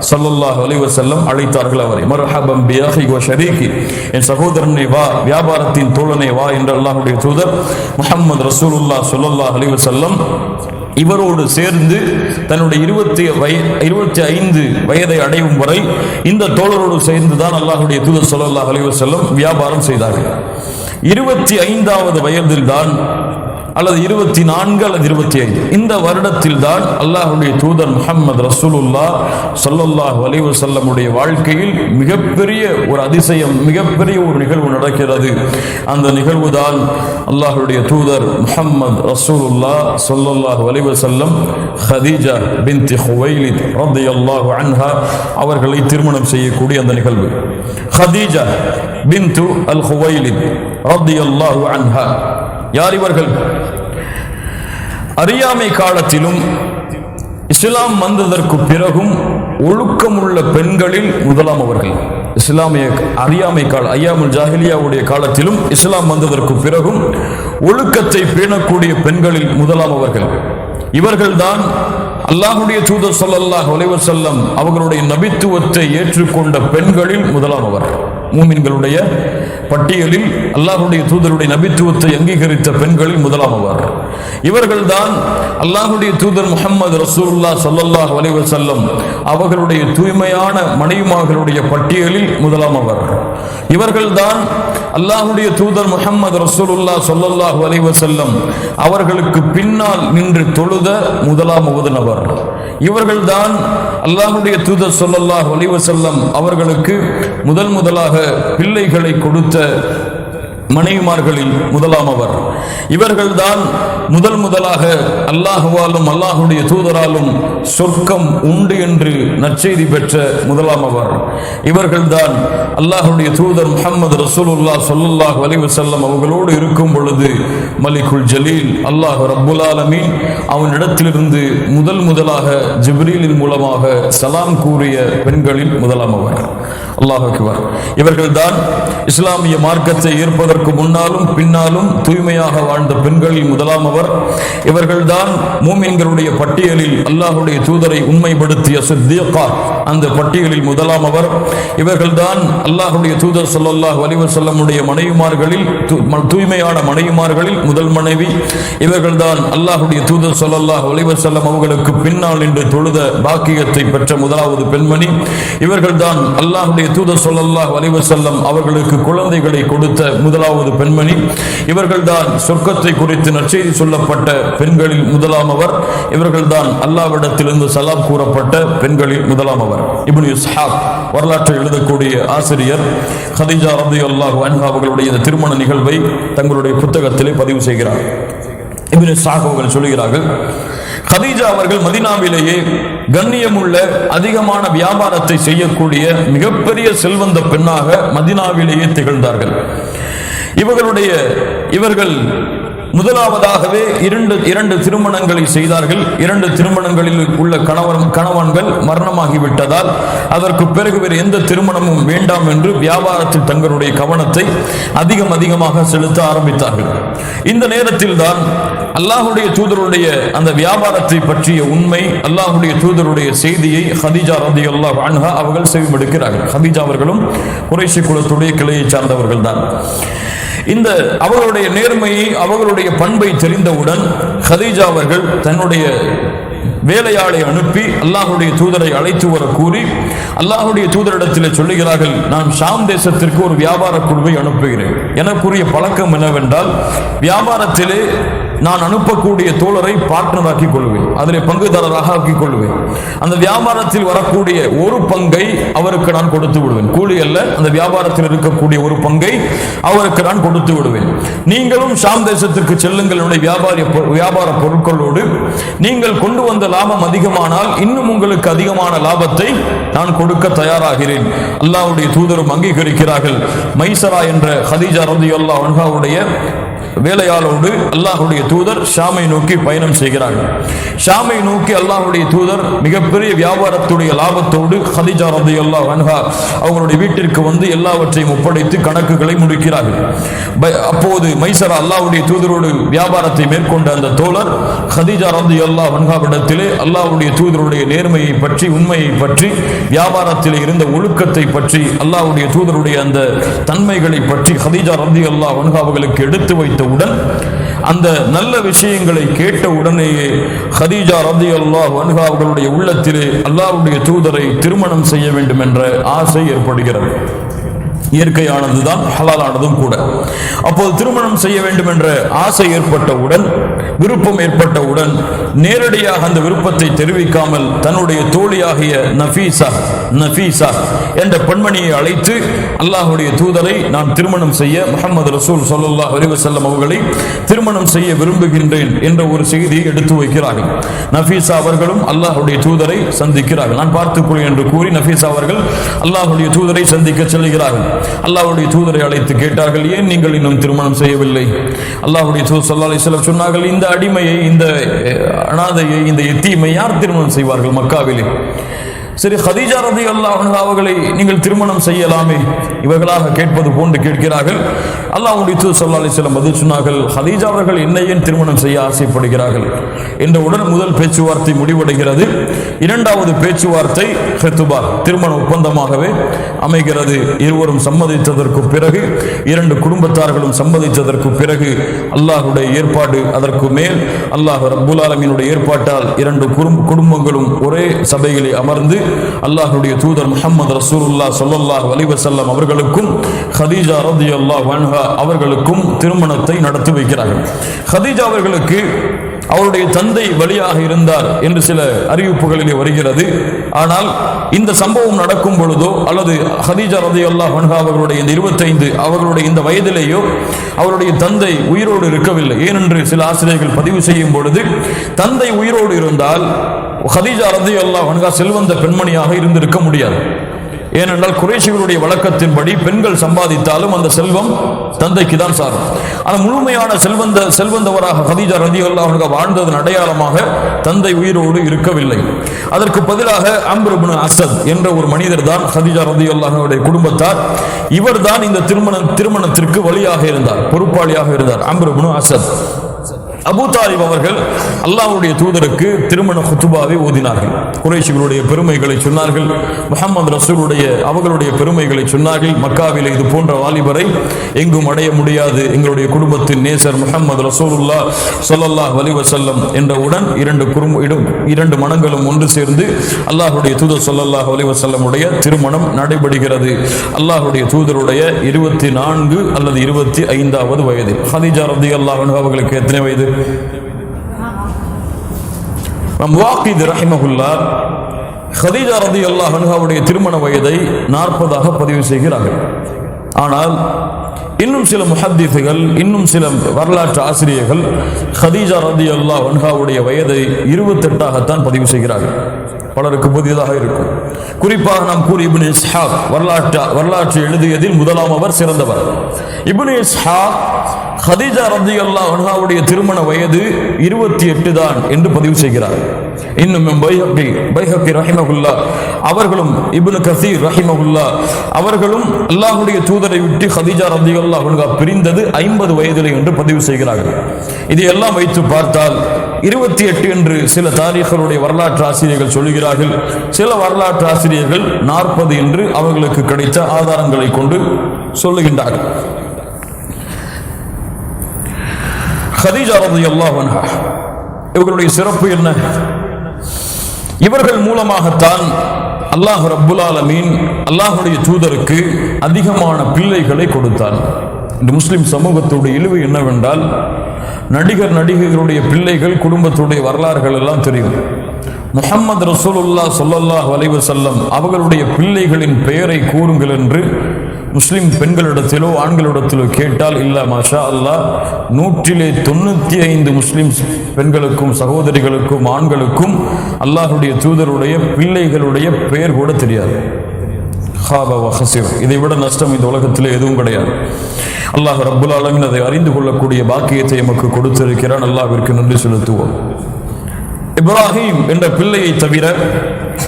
Speaker 1: ஸல்லல்லாஹு அலைஹி வஸல்லம் அழைத்தார்கள் அவரை. மர்ஹபன் பி அஹி வ ஷரீகி, என் சகோதரனே வா, வியாபாரத்தின் தோழனே வா என்று அல்லாஹ்வுடைய தூதர் முஹம்மது ரசூலுல்லாஹ் ஸல்லல்லாஹு அலைஹி வஸல்லம் இவரோடு சேர்ந்து தன்னுடைய 25 வயதை அடையும் வரை இந்த தோழரோடு சேர்ந்துதான் அல்லாஹ்வுடைய தூதர் ஸல்லல்லாஹு அலைஹி வஸல்லம் வியாபாரம் செய்தார்கள். 25வது வயதில் தான் அல்லது 24 அல்லது 25 இந்த வருடத்தில் தான் அல்லாஹ்வுடைய தூதர் முஹம்மது ரசூலுல்லாஹ் ஸல்லல்லாஹு அலைஹி வஸல்லமுடைய வாழ்க்கையில் மிகப்பெரிய ஒரு அதிசயம், மிகப்பெரிய ஒரு நிகழ்வு நடக்கிறது. அந்த நிகழ்வு தான் அல்லாஹ்வுடைய தூதர் முஹம்மது ரசூலுல்லாஹ் ஸல்லல்லாஹு அலைஹி வஸல்லம் ஹதீஜா பின்த் குவைலித் ரலியல்லாஹு அன்ஹா அவர்களை திருமணம் செய்யக்கூடிய அந்த நிகழ்வு. ஹதீஜா பின்த் அல் குவைலித் ரலியல்லாஹு அன்ஹா யார் இவர்கள்? அறியாமை காலத்திலும் இஸ்லாம் வந்ததற்கு பிறகும் ஒழுக்கமுள்ள பெண்களில் முதலாம் அவர்கள். இஸ்லாமிய அறியாமை கால ஐயாமுல் ஜாஹிலியாவுடைய காலத்திலும் இஸ்லாம் வந்ததற்கு பிறகும் ஒழுக்கத்தை பேணக்கூடிய பெண்களில் முதலாம் அவர்கள். இவர்கள்தான் அல்லாஹ்வுடைய தூதர் ஸல்லல்லாஹு அலைஹி வஸல்லம் அவர்களுடைய நபித்துவத்தை ஏற்றுக்கொண்ட பெண்களில் முதலாமவர். மூமின்களுடைய பட்டியலில் அல்லாஹ்வுடைய தூதருடைய நபித்துவத்தை அங்கீகரித்த பெண்களில் முதலாமவர். இவர்கள்தான் அல்லாஹ்வுடைய தூதர் முஹம்மது ரசூலுல்லாஹ் ஸல்லல்லாஹு அலைஹி வஸல்லம் அவர்களுடைய தூய்மையான மனைவிமார்களுடைய பட்டியலில் முதலாமவர். இவர்கள்தான் அல்லாஹ்வுடைய தூதர் முஹம்மது ரசூலுல்லாஹ் ஸல்லல்லாஹு அலைஹி வஸல்லம் அவர்களுக்கு பின்னால் நின்று தொழுத முதலாவது நபர். இவர்கள்தான் அல்லாஹ்வுடைய தூதர் ஸல்லல்லாஹு அலைஹி வஸல்லம் அவர்களுக்கு முதலாக பிள்ளைகளை கொடுத்த மனைவிமார்களில் முதலாமவர். இவர்கள்தான் முதலாக அல்லாஹுவாலும் அல்லாஹுடைய தூதராலும் சொர்க்கம் உண்டு என்று நற்செய்தி பெற்ற முதலாமவர். இவர்கள்தான் அல்லாஹுடைய தூதர் முஹம்மது ரசூலுல்லாஹ் ஸல்லல்லாஹு அலைஹி வஸல்லம் அவர்களோடு இருக்கும் பொழுது மலிகுல் ஜலீல் அல்லாஹ் ரப்புல் ஆலமீன் அவனிடத்திலிருந்து முதலாக ஜிப்ரீலின் மூலமாக சலாம் கூறிய பெண்களில் முதலாமவர். அல்லாஹ் அக்பர். இவர்கள்தான் இஸ்லாமிய மார்க்கத்தை ஏற்பதற்கு முன்னாலும் பின்னாலும் தூய்மையாக வாழ்ந்த பெண்களில் முதலாமவர். இவர்கள்தான் மூமின்களுடைய பட்டியலில் அல்லாஹ்வுடைய தூதரை உண்மைப்படுத்திய சித்தீகா, அந்த பட்டியலில் முதலாமவர். இவர்கள்தான் அல்லாஹ்வுடைய தூதர் ஸல்லல்லாஹு அலைஹி வஸல்லமுடைய மனைவிமார்களில் தூய்மையான மனைவிமார்களில் முதல் மனைவி. இவர்கள்தான் அல்லாஹ்வுடைய தூதர் ஸல்லல்லாஹு அலைஹி வஸல்லம் அவர்களுக்கு பின்னால் நின்று தொழுத பாக்கியத்தை பெற்ற முதலாவது பெண்மணி. இவர்கள்தான் அல்லாஹ்வுடைய தூதர் ஸல்லல்லாஹு அலைஹி வஸல்லம் அவர்களுக்கு குழந்தைகளை கொடுத்த முதலாவது பெண்மணி. இவர்கள்தான் சொர்க்கத்தை குறித்து நற்செய்தி சொல்லப்பட்ட பெண்களில் முதலாமவர். இவர்கள்தான் அல்லாஹ்விடத்திலிருந்து சலாம் கூறப்பட்ட பெண்களில் முதலாமவர். இப்னு இஸ்ஹாக் வரலாற்றை எழுதக்கூடிய ஆசிரியர் கதீஜா ரலியல்லாஹு அன்ஹா அவர்களுடைய திருமண நிகழ்வை தங்களுடைய புத்தகத்திலே பதிவு செய்கிறார். இப்னு இஸ்ஹாக் அவர்கள் சொல்கிறார்கள், கதீஜா அவர்கள் மதீனாவிலேயே கண்ணியமுள்ள அதிகமான வியாபாரத்தை செய்யக்கூடிய மிகப்பெரிய செல்வந்த பெண்ணாக மதீனாவிலேயே திகழ்ந்தார்கள். இவர்கள் முதலாவதாகவே இரண்டு திருமணங்களை செய்தார்கள். 2 திருமணங்களில் உள்ள கணவன்கள் மரணமாகிவிட்டதால் அதற்கு பிறகு வேறு எந்த திருமணமும் வேண்டாம் என்று வியாபாரத்தில் தங்களுடைய கவனத்தை அதிகமாக செலுத்த ஆரம்பித்தார்கள். இந்த நேரத்தில் தான் அல்லாஹ்வுடைய தூதருடைய அந்த வியாபாரத்தை பற்றிய உண்மை, அல்லாஹ்வுடைய தூதருடைய செய்தியை கதீஜா ரலியல்லாஹு அன்ஹா அவர்கள் செவிமடுக்கிறார்கள். கதீஜா அவர்களும் குறைஷி குலத்துடைய கிளையை சார்ந்தவர்கள் தான். இந்த அவர்களுடைய நேர்மையை, அவர்களுடைய பண்பை தெரிந்தவுடன் கதீஜா அவர்கள் தன்னுடைய வேலையாளை அனுப்பி அல்லாஹ்வுடைய தூதரை அழைத்து வர கூறி அல்லாஹ்வுடைய தூதரிடத்தில் சொல்லுகிறார்கள், நான் ஷாம் தேசத்திற்கு ஒரு வியாபார குழுவை அனுப்புகிறேன். எனக்குரிய பழக்கம் என்னவென்றால், வியாபாரத்திலே நான் அனுப்பக்கூடிய தோழரை பார்ட்னராக்கி கொள்வேன், அதில் பங்குதாரராக ஆக்கிக் கொள்வேன். அந்த வியாபாரத்தில் வரக்கூடிய ஒரு பங்கை அவருக்கு நான் கொடுத்து விடுவேன். கூலி அல்ல, அந்த வியாபாரத்தில் இருக்கக்கூடிய ஒரு பங்கை அவருக்கு நான் கொடுத்து விடுவேன். நீங்களும் ஷாம் தேசத்திற்கு செல்லுங்கள், வியாபார பொருட்களோடு நீங்கள் கொண்டு வந்த லாபம் அதிகமானால் இன்னும் உங்களுக்கு அதிகமான லாபத்தை நான் கொடுக்க தயாராகிறேன். அல்லாஹ்வுடைய தூதரும் அங்கீகரிக்கிறார்கள். மைசரா என்ற கதீஜா ரலியல்லாஹு அன்ஹாவுடைய வேலையாளோடு அல்லாஹ்வுடைய தூதர் ஷாமை நோக்கி பயணம் செய்கிறார்கள். ஷாமை நோக்கி அல்லாஹ்வுடைய தூதர் மிகப்பெரிய வியாபாரத்துடைய லாபத்தோடு கதீஜா ரலியல்லாஹு அன்ஹா அவங்களுடைய வீட்டிற்கு வந்து எல்லாவற்றையும் ஒப்படைத்து கணக்குகளை முடிக்கிறார்கள். அப்போது மைசரா அல்லாஹ்வுடைய தூதரோடு வியாபாரத்தை மேற்கொண்ட அந்த தோழர் கதீஜா ரலியல்லாஹு அன்ஹாவிடத்திலே அல்லாஹ்வுடைய தூதருடைய நேர்மையை பற்றி, உண்மையை பற்றி, வியாபாரத்தில் இருந்த ஒழுக்கத்தை பற்றி, அல்லாஹ்வுடைய தூதருடைய அந்த தன்மைகளை பற்றி கதீஜா ரலியல்லாஹு அன்ஹா அவர்களுக்கு எடுத்து வைத்தவுடன் அந்த நல்ல விஷயங்களை கேட்ட உடனேயே கதீஜா ரலியல்லாஹு அன்ஹா அவர்களுடைய உள்ளத்திலே அல்லாஹ்வுடைய தூதரை திருமணம் செய்ய வேண்டும் என்ற ஆசை ஏற்படுகிறது. இயற்கையானதுதான், ஹலாலானதும் கூட. அப்போது திருமணம் செய்ய வேண்டும் என்ற ஆசை ஏற்பட்டவுடன், விருப்பம் ஏற்பட்டவுடன் நேரடியாக அந்த விருப்பத்தை தெரிவிக்காமல் தன்னுடைய தோழியாகிய நஃபீசா என்ற பெண்மணியை அழைத்து அல்லாஹ்வுடைய தூதரை நான் திருமணம் செய்ய, முஹம்மது ரசூல் ஸல்லல்லாஹு அலைஹி வஸல்லம் அவர்களை திருமணம் செய்ய விரும்புகின்றேன் என்ற ஒரு செய்தியை எடுத்து வைக்கிறார்கள். நஃபீசா அவர்களும் அல்லாஹ்வுடைய தூதரை சந்திக்கிறார்கள். நான் பார்த்துக்கொள்கிறேன் என்று கூறி நஃபீசா அவர்கள் அல்லாஹ்வுடைய தூதரை சந்திக்க செல்கிறார்கள். அல்லாஹ்வுடைய தூதரை அழைத்து கேட்டார்கள், ஏன் நீங்கள் இன்னும் திருமணம் செய்யவில்லை? அல்லாஹ்வுடைய தூதர் ஸல்லல்லாஹு அலைஹி வஸல்லம் சொன்னார்கள், இந்த அடிமையை, இந்த அனாதையை, இந்த யத்தீமை யார் திருமணம் செய்வார்கள் மக்காவிலே? சரி, ஹதீஜா ரலியல்லாஹு அன்ஹா அவர்களை நீங்கள் திருமணம் செய்யலாமே இவர்களாக கேட்பது போன்று கேட்கிறார்கள். அல்லாஹ்வுடைய தூதர் ஸல்லல்லாஹு அலைஹி வஸல்லம் பதில் சொன்னார்கள், ஹதீஜா அவர்கள் என்னை ஏன் திருமணம் செய்ய ஆசைப்படுகிறார்கள் என்றவுடன் முதல் பேச்சுவார்த்தை முடிவடைகிறது. இரண்டாவது பேச்சுவார்த்தை ஹித்பா, திருமண ஒப்பந்தமாகவே அமைகிறது. இருவரும் சம்மதித்ததற்கு பிறகு, இரண்டு குடும்பத்தார்களும் சம்மதித்ததற்கு பிறகு அல்லாஹ்வுடைய ஏற்பாடு, அதற்கு மேல் அல்லாஹ் ரப்புல் ஆலமீனுடைய ஏற்பாட்டால் இரண்டு குடும்பங்களும் ஒரே சபையிலே அமர்ந்து அல்லாஹ்வுடைய தூதர் முஹம்மது ரசூலுல்லாஹ் ஸல்லல்லாஹு அலைஹி வஸல்லம் அவர்களுக்கும் ஹதீஜா ரலியல்லாஹு அன்ஹா அவர்களுக்கும் திருமணத்தை நடத்தி வைக்கிறார்கள். ஹதீஜா அவர்களுக்கு அவருடைய தந்தை வழியாக இருந்தார் என்று சில அறிவிப்புகளிலே வருகிறது. ஆனால் இந்த சம்பவம் நடக்கும் பொழுதோ அல்லது ஹதீஜா ரலியல்லாஹு அன்ஹா அவர்களுடைய இந்த 25 அவர்களுடைய இந்த வயதிலேயோ அவருடைய தந்தை உயிரோடு இருக்கவில்லை. ஏனென்று சில ஆசிரியர்கள் பதிவு செய்யும் பொழுது, தந்தை உயிரோடு இருந்தால் ஹதீஜா ரலியல்லாஹு அன்ஹா செல்வந்த பெண்மணியாக இருந்திருக்க முடியாது. ஏனென்றால் குறைஷிகளுடைய வழக்கத்தின்படி பெண்கள் சம்பாதித்தாலும் அந்த செல்வம் தந்தைக்கு தான் சாரும். ஆனால் முழுமையான செல்வந்தவராக ஹதீஜா ரலியல்லாஹு அன்ஹா வாழ்ந்ததன் அடையாளமாக தந்தை உயிரோடு இருக்கவில்லை. அதற்கு பதிலாக அம்ர் இப்னு அஸத் என்ற ஒரு மனிதர் தான் ஹதீஜா ரலியல்லாஹு அன்ஹாவுடைய குடும்பத்தார். இவர் தான் இந்த திருமணத்திற்கு வழியாக இருந்தார், பொறுப்பாளியாக இருந்தார். அம்ர் இப்னு அஸத். அபூ தாலிப் அவர்கள் அல்லாஹ்வுடைய தூதருக்கு திருமண குத்துபாவை ஓதினார்கள். குறைஷிகளுடைய பெருமைகளை சொன்னார்கள், முஹம்மது ரசூலுடைய அவர்களுடைய பெருமைகளை சொன்னார்கள். மக்காவில் இது போன்ற வாலிபரை எங்கும் அடைய முடியாது, எங்களுடைய குடும்பத்தின் நேசர் முஹம்மது ரசூலுல்லாஹ் ஸல்லல்லாஹு அலைஹி வஸல்லம் என்றவுடன் இரண்டு மனங்களும் ஒன்று சேர்ந்து அல்லாஹ்வுடைய தூதர் ஸல்லல்லாஹு அலைஹி வஸல்லம் உடைய திருமணம் நடைபெறுகிறது. அல்லாஹ்வுடைய தூதருடைய 24 அல்லது 25வது வயதில். ஹதீஜா ரலியல்லாஹு அன்ஹா அவர்களுக்கு எத்தனை வயது? முவாக்கித் ரஹிமஹுல்லாஹ் ஹதீஜா ரலியல்லாஹு அன்ஹாவுடைய திருமண வயதை 40ஆக பதிவு செய்கிறார்கள். ஆனால் இன்னும் சில முஹத்திஸுகள், இன்னும் சில வரலாற்று ஆசிரியர்கள் ஹதீஜா ரலியல்லாஹு அன்ஹாவுடைய வயதை 28ஆகத்தான் பதிவு செய்கிறார்கள். பலருக்கு புதியதாக இருக்கும். குறிப்பாக நாம் கூறி இப்னு இஸ்ஹாக் வரலாற்று எழுதியதில் முதலாம் அவர் சிறந்தவர். இப்னு இஸ்ஹாக் ஹதீஜா ரலியல்லாஹு அன்ஹாவுடைய திருமண வயது 28 தான் என்று பதிவு செய்கிறார். இன்னும் பைஹக்கி ரஹிமஹுல்லாஹ் அவர்களும் இப்னு கஸீர் ரஹிமஹுல்லாஹ் அவர்களும் அல்லாஹ்வுடைய தூதரை விட்டு ஹதீஜா ரலியல்லாஹு அன்ஹா பிரிந்தது 50 வயதிலே என்று பதிவு செய்கிறார்கள். இது எல்லாம் வைத்து பார்த்தால் 28 என்று சில தாரீഖுடைய வரலாற்று ஆசிரியர்கள் சொல்கிறார்கள். சில வரலாற்று ஆசிரியர்கள் 40 என்று அவர்களுக்கு கிடைத்த ஆதாரங்களை கொண்டு சொல்லுகின்றார்கள். ஹதீஜா ரலியல்லாஹு அன்ஹா இவர்களுடைய சிறப்பு என்ன? இவர்கள் மூலமாகத்தான் அல்லாஹ் ரப்புல் ஆலமீன் அல்லாஹ்வுடைய தூதருக்கு அதிகமான பிள்ளைகளை கொடுத்தார். இந்த முஸ்லிம் சமூகத்துடைய இழிவு என்னவென்றால், நடிகர்களுடைய பிள்ளைகள் குடும்பத்துடைய வரலாறுகள் எல்லாம் தெரியும். முஹம்மது ரசூலுல்லாஹ் ஸல்லல்லாஹு அலைஹி வஸல்லம் அவர்களுடைய பிள்ளைகளின் பெயரை கூறுங்கள் என்று முஸ்லிம் பெண்களிடத்திலோ ஆண்களிடத்திலோ கேட்டால், இல்ல மாஷா அல்லாஹ் 195 முஸ்லிம் பெண்களுக்கும் சகோதரிகளுக்கும் ஆண்களுக்கும் அல்லாஹ்வுடைய தூதருடைய பிள்ளைகளுடைய பெயர் கூட தெரியாது. இதை விட நஷ்டம் இந்த உலகத்தில் எதுவும் கிடையாது. அல்லாஹ் ரப்புல் ஆலமீன் அதை அறிந்து கொள்ளக்கூடிய பாக்கியத்தை எமக்கு கொடுத்திருக்கிறான். அல்லாஹ்விற்கு நன்றி செலுத்துவோம். இப்ராஹிம் என்ற பிள்ளையை தவிர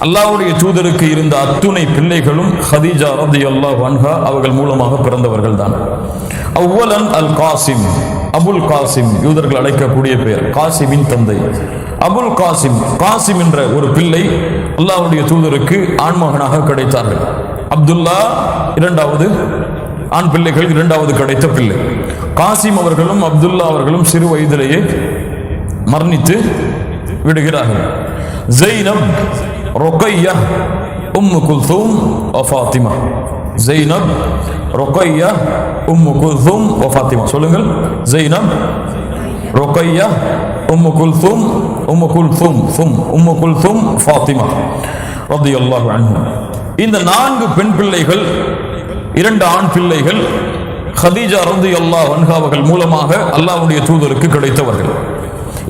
Speaker 1: அல்லாஹ்வுடைய தூதருக்கு இருந்த அத்துணை பிள்ளைகளும் ஹதீஜா ரலியல்லாஹு அன்ஹா அவர்கள் மூலமாக பிறந்தவர்கள் தான். அவ்வலன் அல் காசிம், அபுல் காசிம், யூதர்கள் அழைக்கக்கூடிய பெயர், காசிமின் தந்தை அபுல் காசிம். காசிம் என்ற ஒரு பிள்ளை அல்லாஹ்வுடைய தூதருக்கு ஆண்மகனாக கிடைத்தார்கள். அப்துல்லா இரண்டாவது ஆண் பிள்ளைகள், இரண்டாவது கிடைத்த பிள்ளை. காசிம் அவர்களும் அப்துல்லா அவர்களும் சிறு வயதிலேயே மரணித்து விடுகிறார்கள். ஜைனப், ருக்கையா, உம்மு குல்தூம் வ ஃபாத்திமா. ஜைனப், ருக்கையா, உம்மு குல்தூம் வ ஃபாத்திமா. சொல்லுங்கள். ஜைனப், ருக்கையா, உம்மு குல்தூம், உம்மு குல்தூம், ஃபாத்திமா ரலியல்லாஹு அன்ஹும். இந்த 4 பெண் பிள்ளைகள், 2 ஆண் பிள்ளைகள் ஹதீஜா ரலியல்லாஹு அன்ஹா அவர்கள் மூலமாக அல்லாஹ்வுடைய தூதருக்கு கிடைத்தவர்கள்.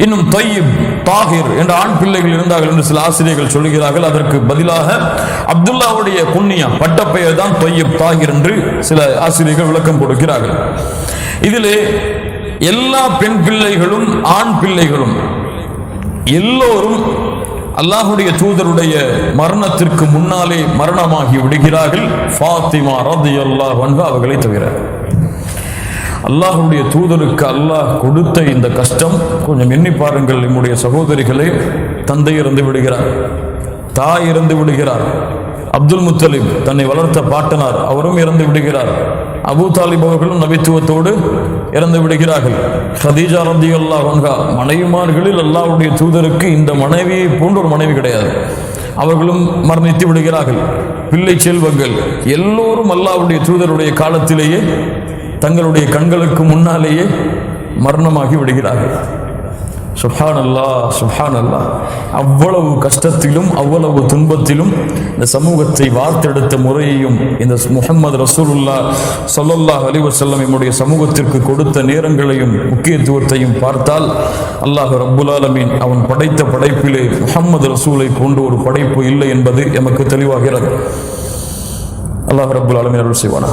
Speaker 1: இன்னும் தொய்யிப், தாஹிர் என்ற ஆண் பிள்ளைகள் இருந்தார்கள் என்று சில ஆசிரியர்கள் சொல்கிறார்கள். அதற்கு பதிலாக அப்துல்லாவுடைய குன்னியா பட்டப்பெயர் தான் தொய்யிப், தாஹிர் என்று சில ஆசிரியர்கள் விளக்கம் கொடுக்கிறார்கள். இதிலே எல்லா பெண் பிள்ளைகளும் ஆண் பிள்ளைகளும் எல்லோரும் அல்லாஹுடைய தூதருடைய மரணத்திற்கு முன்னாலே மரணமாகி விடுகிறார்கள் ஃபாத்திமா ரலியல்லாஹு அன்ஹா அவர்களை தவிர. அல்லாஹுடைய தூதருக்கு அல்லாஹ் கொடுத்த இந்த கஷ்டம் கொஞ்சம் எண்ணி பாருங்கள். நம்முடைய சகோதரிகளே, தந்தை இறந்து விடுகிறார், தாய் இறந்து விடுகிறார், அப்துல் முத்தலிப் தன்னை வளர்த்த பாட்டனார் அவரும் இறந்து விடுகிறார், அபூ தாலிப் அவர்களும் நபித்துவத்தோடு இறந்து விடுகிறார்கள். ஹதீஜா ரலியல்லாஹு அன்ஹா மனைவிமார்களில் அல்லாஹ்வுடைய தூதருக்கு இந்த மனைவியை போன்ற ஒரு மனைவி கிடையாது. அவர்களும் மரணித்து விடுகிறார்கள். பிள்ளை செல்வங்கள் எல்லோரும் அல்லாஹ்வுடைய தூதருடைய காலத்திலேயே தங்களுடைய கண்களுக்கு முன்னாலேயே மரணமாகி விடுகிறார்கள். சுப்ஹானல்லாஹ், சுப்ஹானல்லாஹ். அவ்வளவு கஷ்டத்திலும் அவ்வளவு துன்பத்திலும் இந்த சமூகத்தை வார்த்தெடுத்த முறையையும் இந்த முஹம்மது ரசூலுல்லாஹ் ஸல்லல்லாஹு அலைஹி வஸல்லம் நம்முடைய சமூகத்திற்கு கொடுத்த நேரங்களையும் முக்கியத்துவத்தையும் பார்த்தால் அல்லாஹ் ரப்புல் ஆலமீன் அவன் படைத்த படைப்பிலே முஹம்மது ரசூலை போன்ற ஒரு படைப்பு இல்லை என்பது எமக்கு தெளிவாகிறது. அல்லாஹ் ரப்புல் ஆலமீன் அருள் செய்வானா.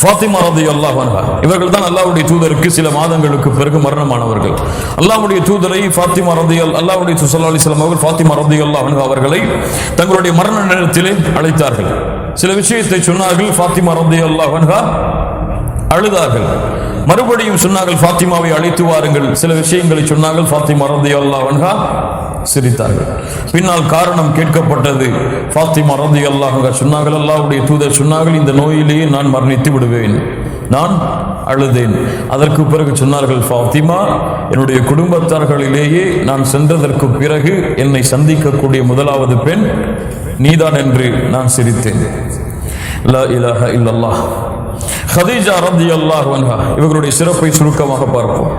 Speaker 1: ஃபாத்திமா ரலியல்லாஹு அன்ஹா இவர்கள் தான் அல்லாஹ்வுடைய தூதருக்கு சில மாதங்களுக்கு பிறகு மரணமானவர்கள். அல்லாஹ்வுடைய தூதரை ஃபாத்திமா அல்லாஹ்வுடைய தூதர் ஸல்லல்லாஹு அலைஹி வஸல்லம் அவர்கள் ஃபாத்திமா ரலியல்லாஹு அன்ஹா அவர்களை தங்களுடைய மரண நேரத்திலே அழைத்தார்கள். சில விஷயத்தை சொன்னார்கள், ஃபாத்திமா ரலியல்லாஹு அன்ஹா அழுதார்கள். மறுபடியும் சொன்னார்கள், ஃபாத்திமாவை அழைத்து வாருங்கள். சில விஷயங்களை சொன்னார்கள், ஃபாத்திமா ரலியல்லாஹு அன்ஹா சிரித்தார்கள். பின்னால் காரணம் கேட்கப்பட்டது. ஃபாத்திமா ரலியல்லாஹு அன்ஹா சொன்னார்கள், அல்லாஹ்வுடைய தூதர் சொன்னார்கள், இந்த நோயிலேயே நான் மரணித்து விடுவேன். நான் அழுதேன். அதற்கு பிறகு சொன்னார்கள், ஃபாத்திமா, என்னுடைய குடும்பத்தார்களிலேயே நான் சென்றதற்கு பிறகு என்னை சந்திக்கக்கூடிய முதலாவது பெண் நீதான் என்று நான் சிரித்தேன். லா இலாஹா இல்லல்லாஹ். ஹதீஜா ரலியல்லாஹு அன்ஹா இவர்களுடைய சிறப்பை சுருக்கமாக பார்ப்போம்.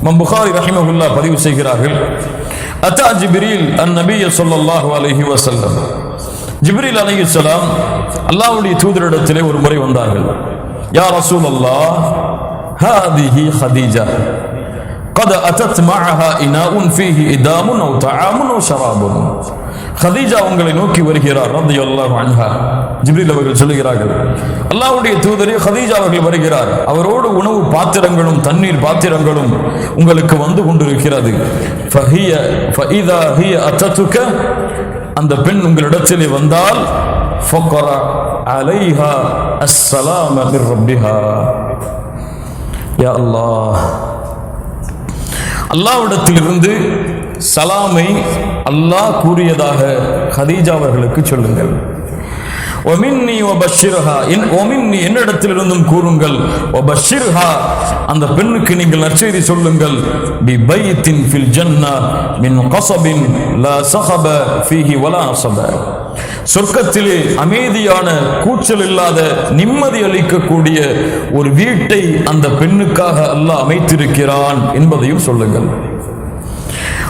Speaker 1: இமாம் புகாரி ரஹிமஹுல்லாஹ் பதிவு செய்கிறார்கள், அத்தா ஜிப்ரீல் அன்-நபிய ஸல்லல்லாஹு அலைஹி வஸல்லம். ஜிப்ரீல் அலைஹிஸ்ஸலாம் அல்லாஹ்வுடைய தூதரிடத்திலே ஒரு முறை வந்தார்கள். யா ரசூலல்லாஹ், ஹாதிஹி ஹதீஜா قد أتت معها إناء فيه إدام أو طعام أو شراب. ஹதீஜா உங்களை நோக்கி வருகிறார் ரலியல்லாஹு அன்ஹா. ஜிப்ரீல் அவர்கள் சொல்கிறார்கள், அல்லாஹ்வுடைய தூதரே, ஹதீஜா அவர்கள் வருகிறார், அவரோடு உணவு பாத்திரங்களும் தண்ணீர் பாத்திரங்களும் உங்களுக்கு வந்து கொண்டிருக்கிறது. ஃபஇதா ஹிய அத்ததுக, அந்த பெண் உங்களிடத்திலே வந்தால் ஃபக்ரா அலைஹா அஸ்ஸலாம மிர் ரப்பிஹா. யா அல்லாஹ், அல்லாஹ்விடத்திலிருந்து சலாமை அல்லாஹ் கூறியதாக ஹதீஜா அவர்களுக்கு சொல்லுங்கள். ஒமின்னி வபஷிர்ஹா, ஒமின்னி என்னிடத்திலிருந்தும் கூறுங்கள். வபஷிர்ஹா, அந்த பெண்ணுக்கு நீங்கள் நற்செய்தி சொல்லுங்கள். பி பைத்தின் ஃபில் ஜன்னah மின் கஸபின் லா ஸஹப ஃபீஹி வலா அஸப. சொர்க்கத்திலே அமைதியான, கூச்சல் இல்லாத, நிம்மதி அளிக்கக்கூடிய ஒரு வீட்டை அந்த பெண்ணுக்காக அல்லாஹ் அமைத்திருக்கிறான் என்பதையும் சொல்லுங்கள்.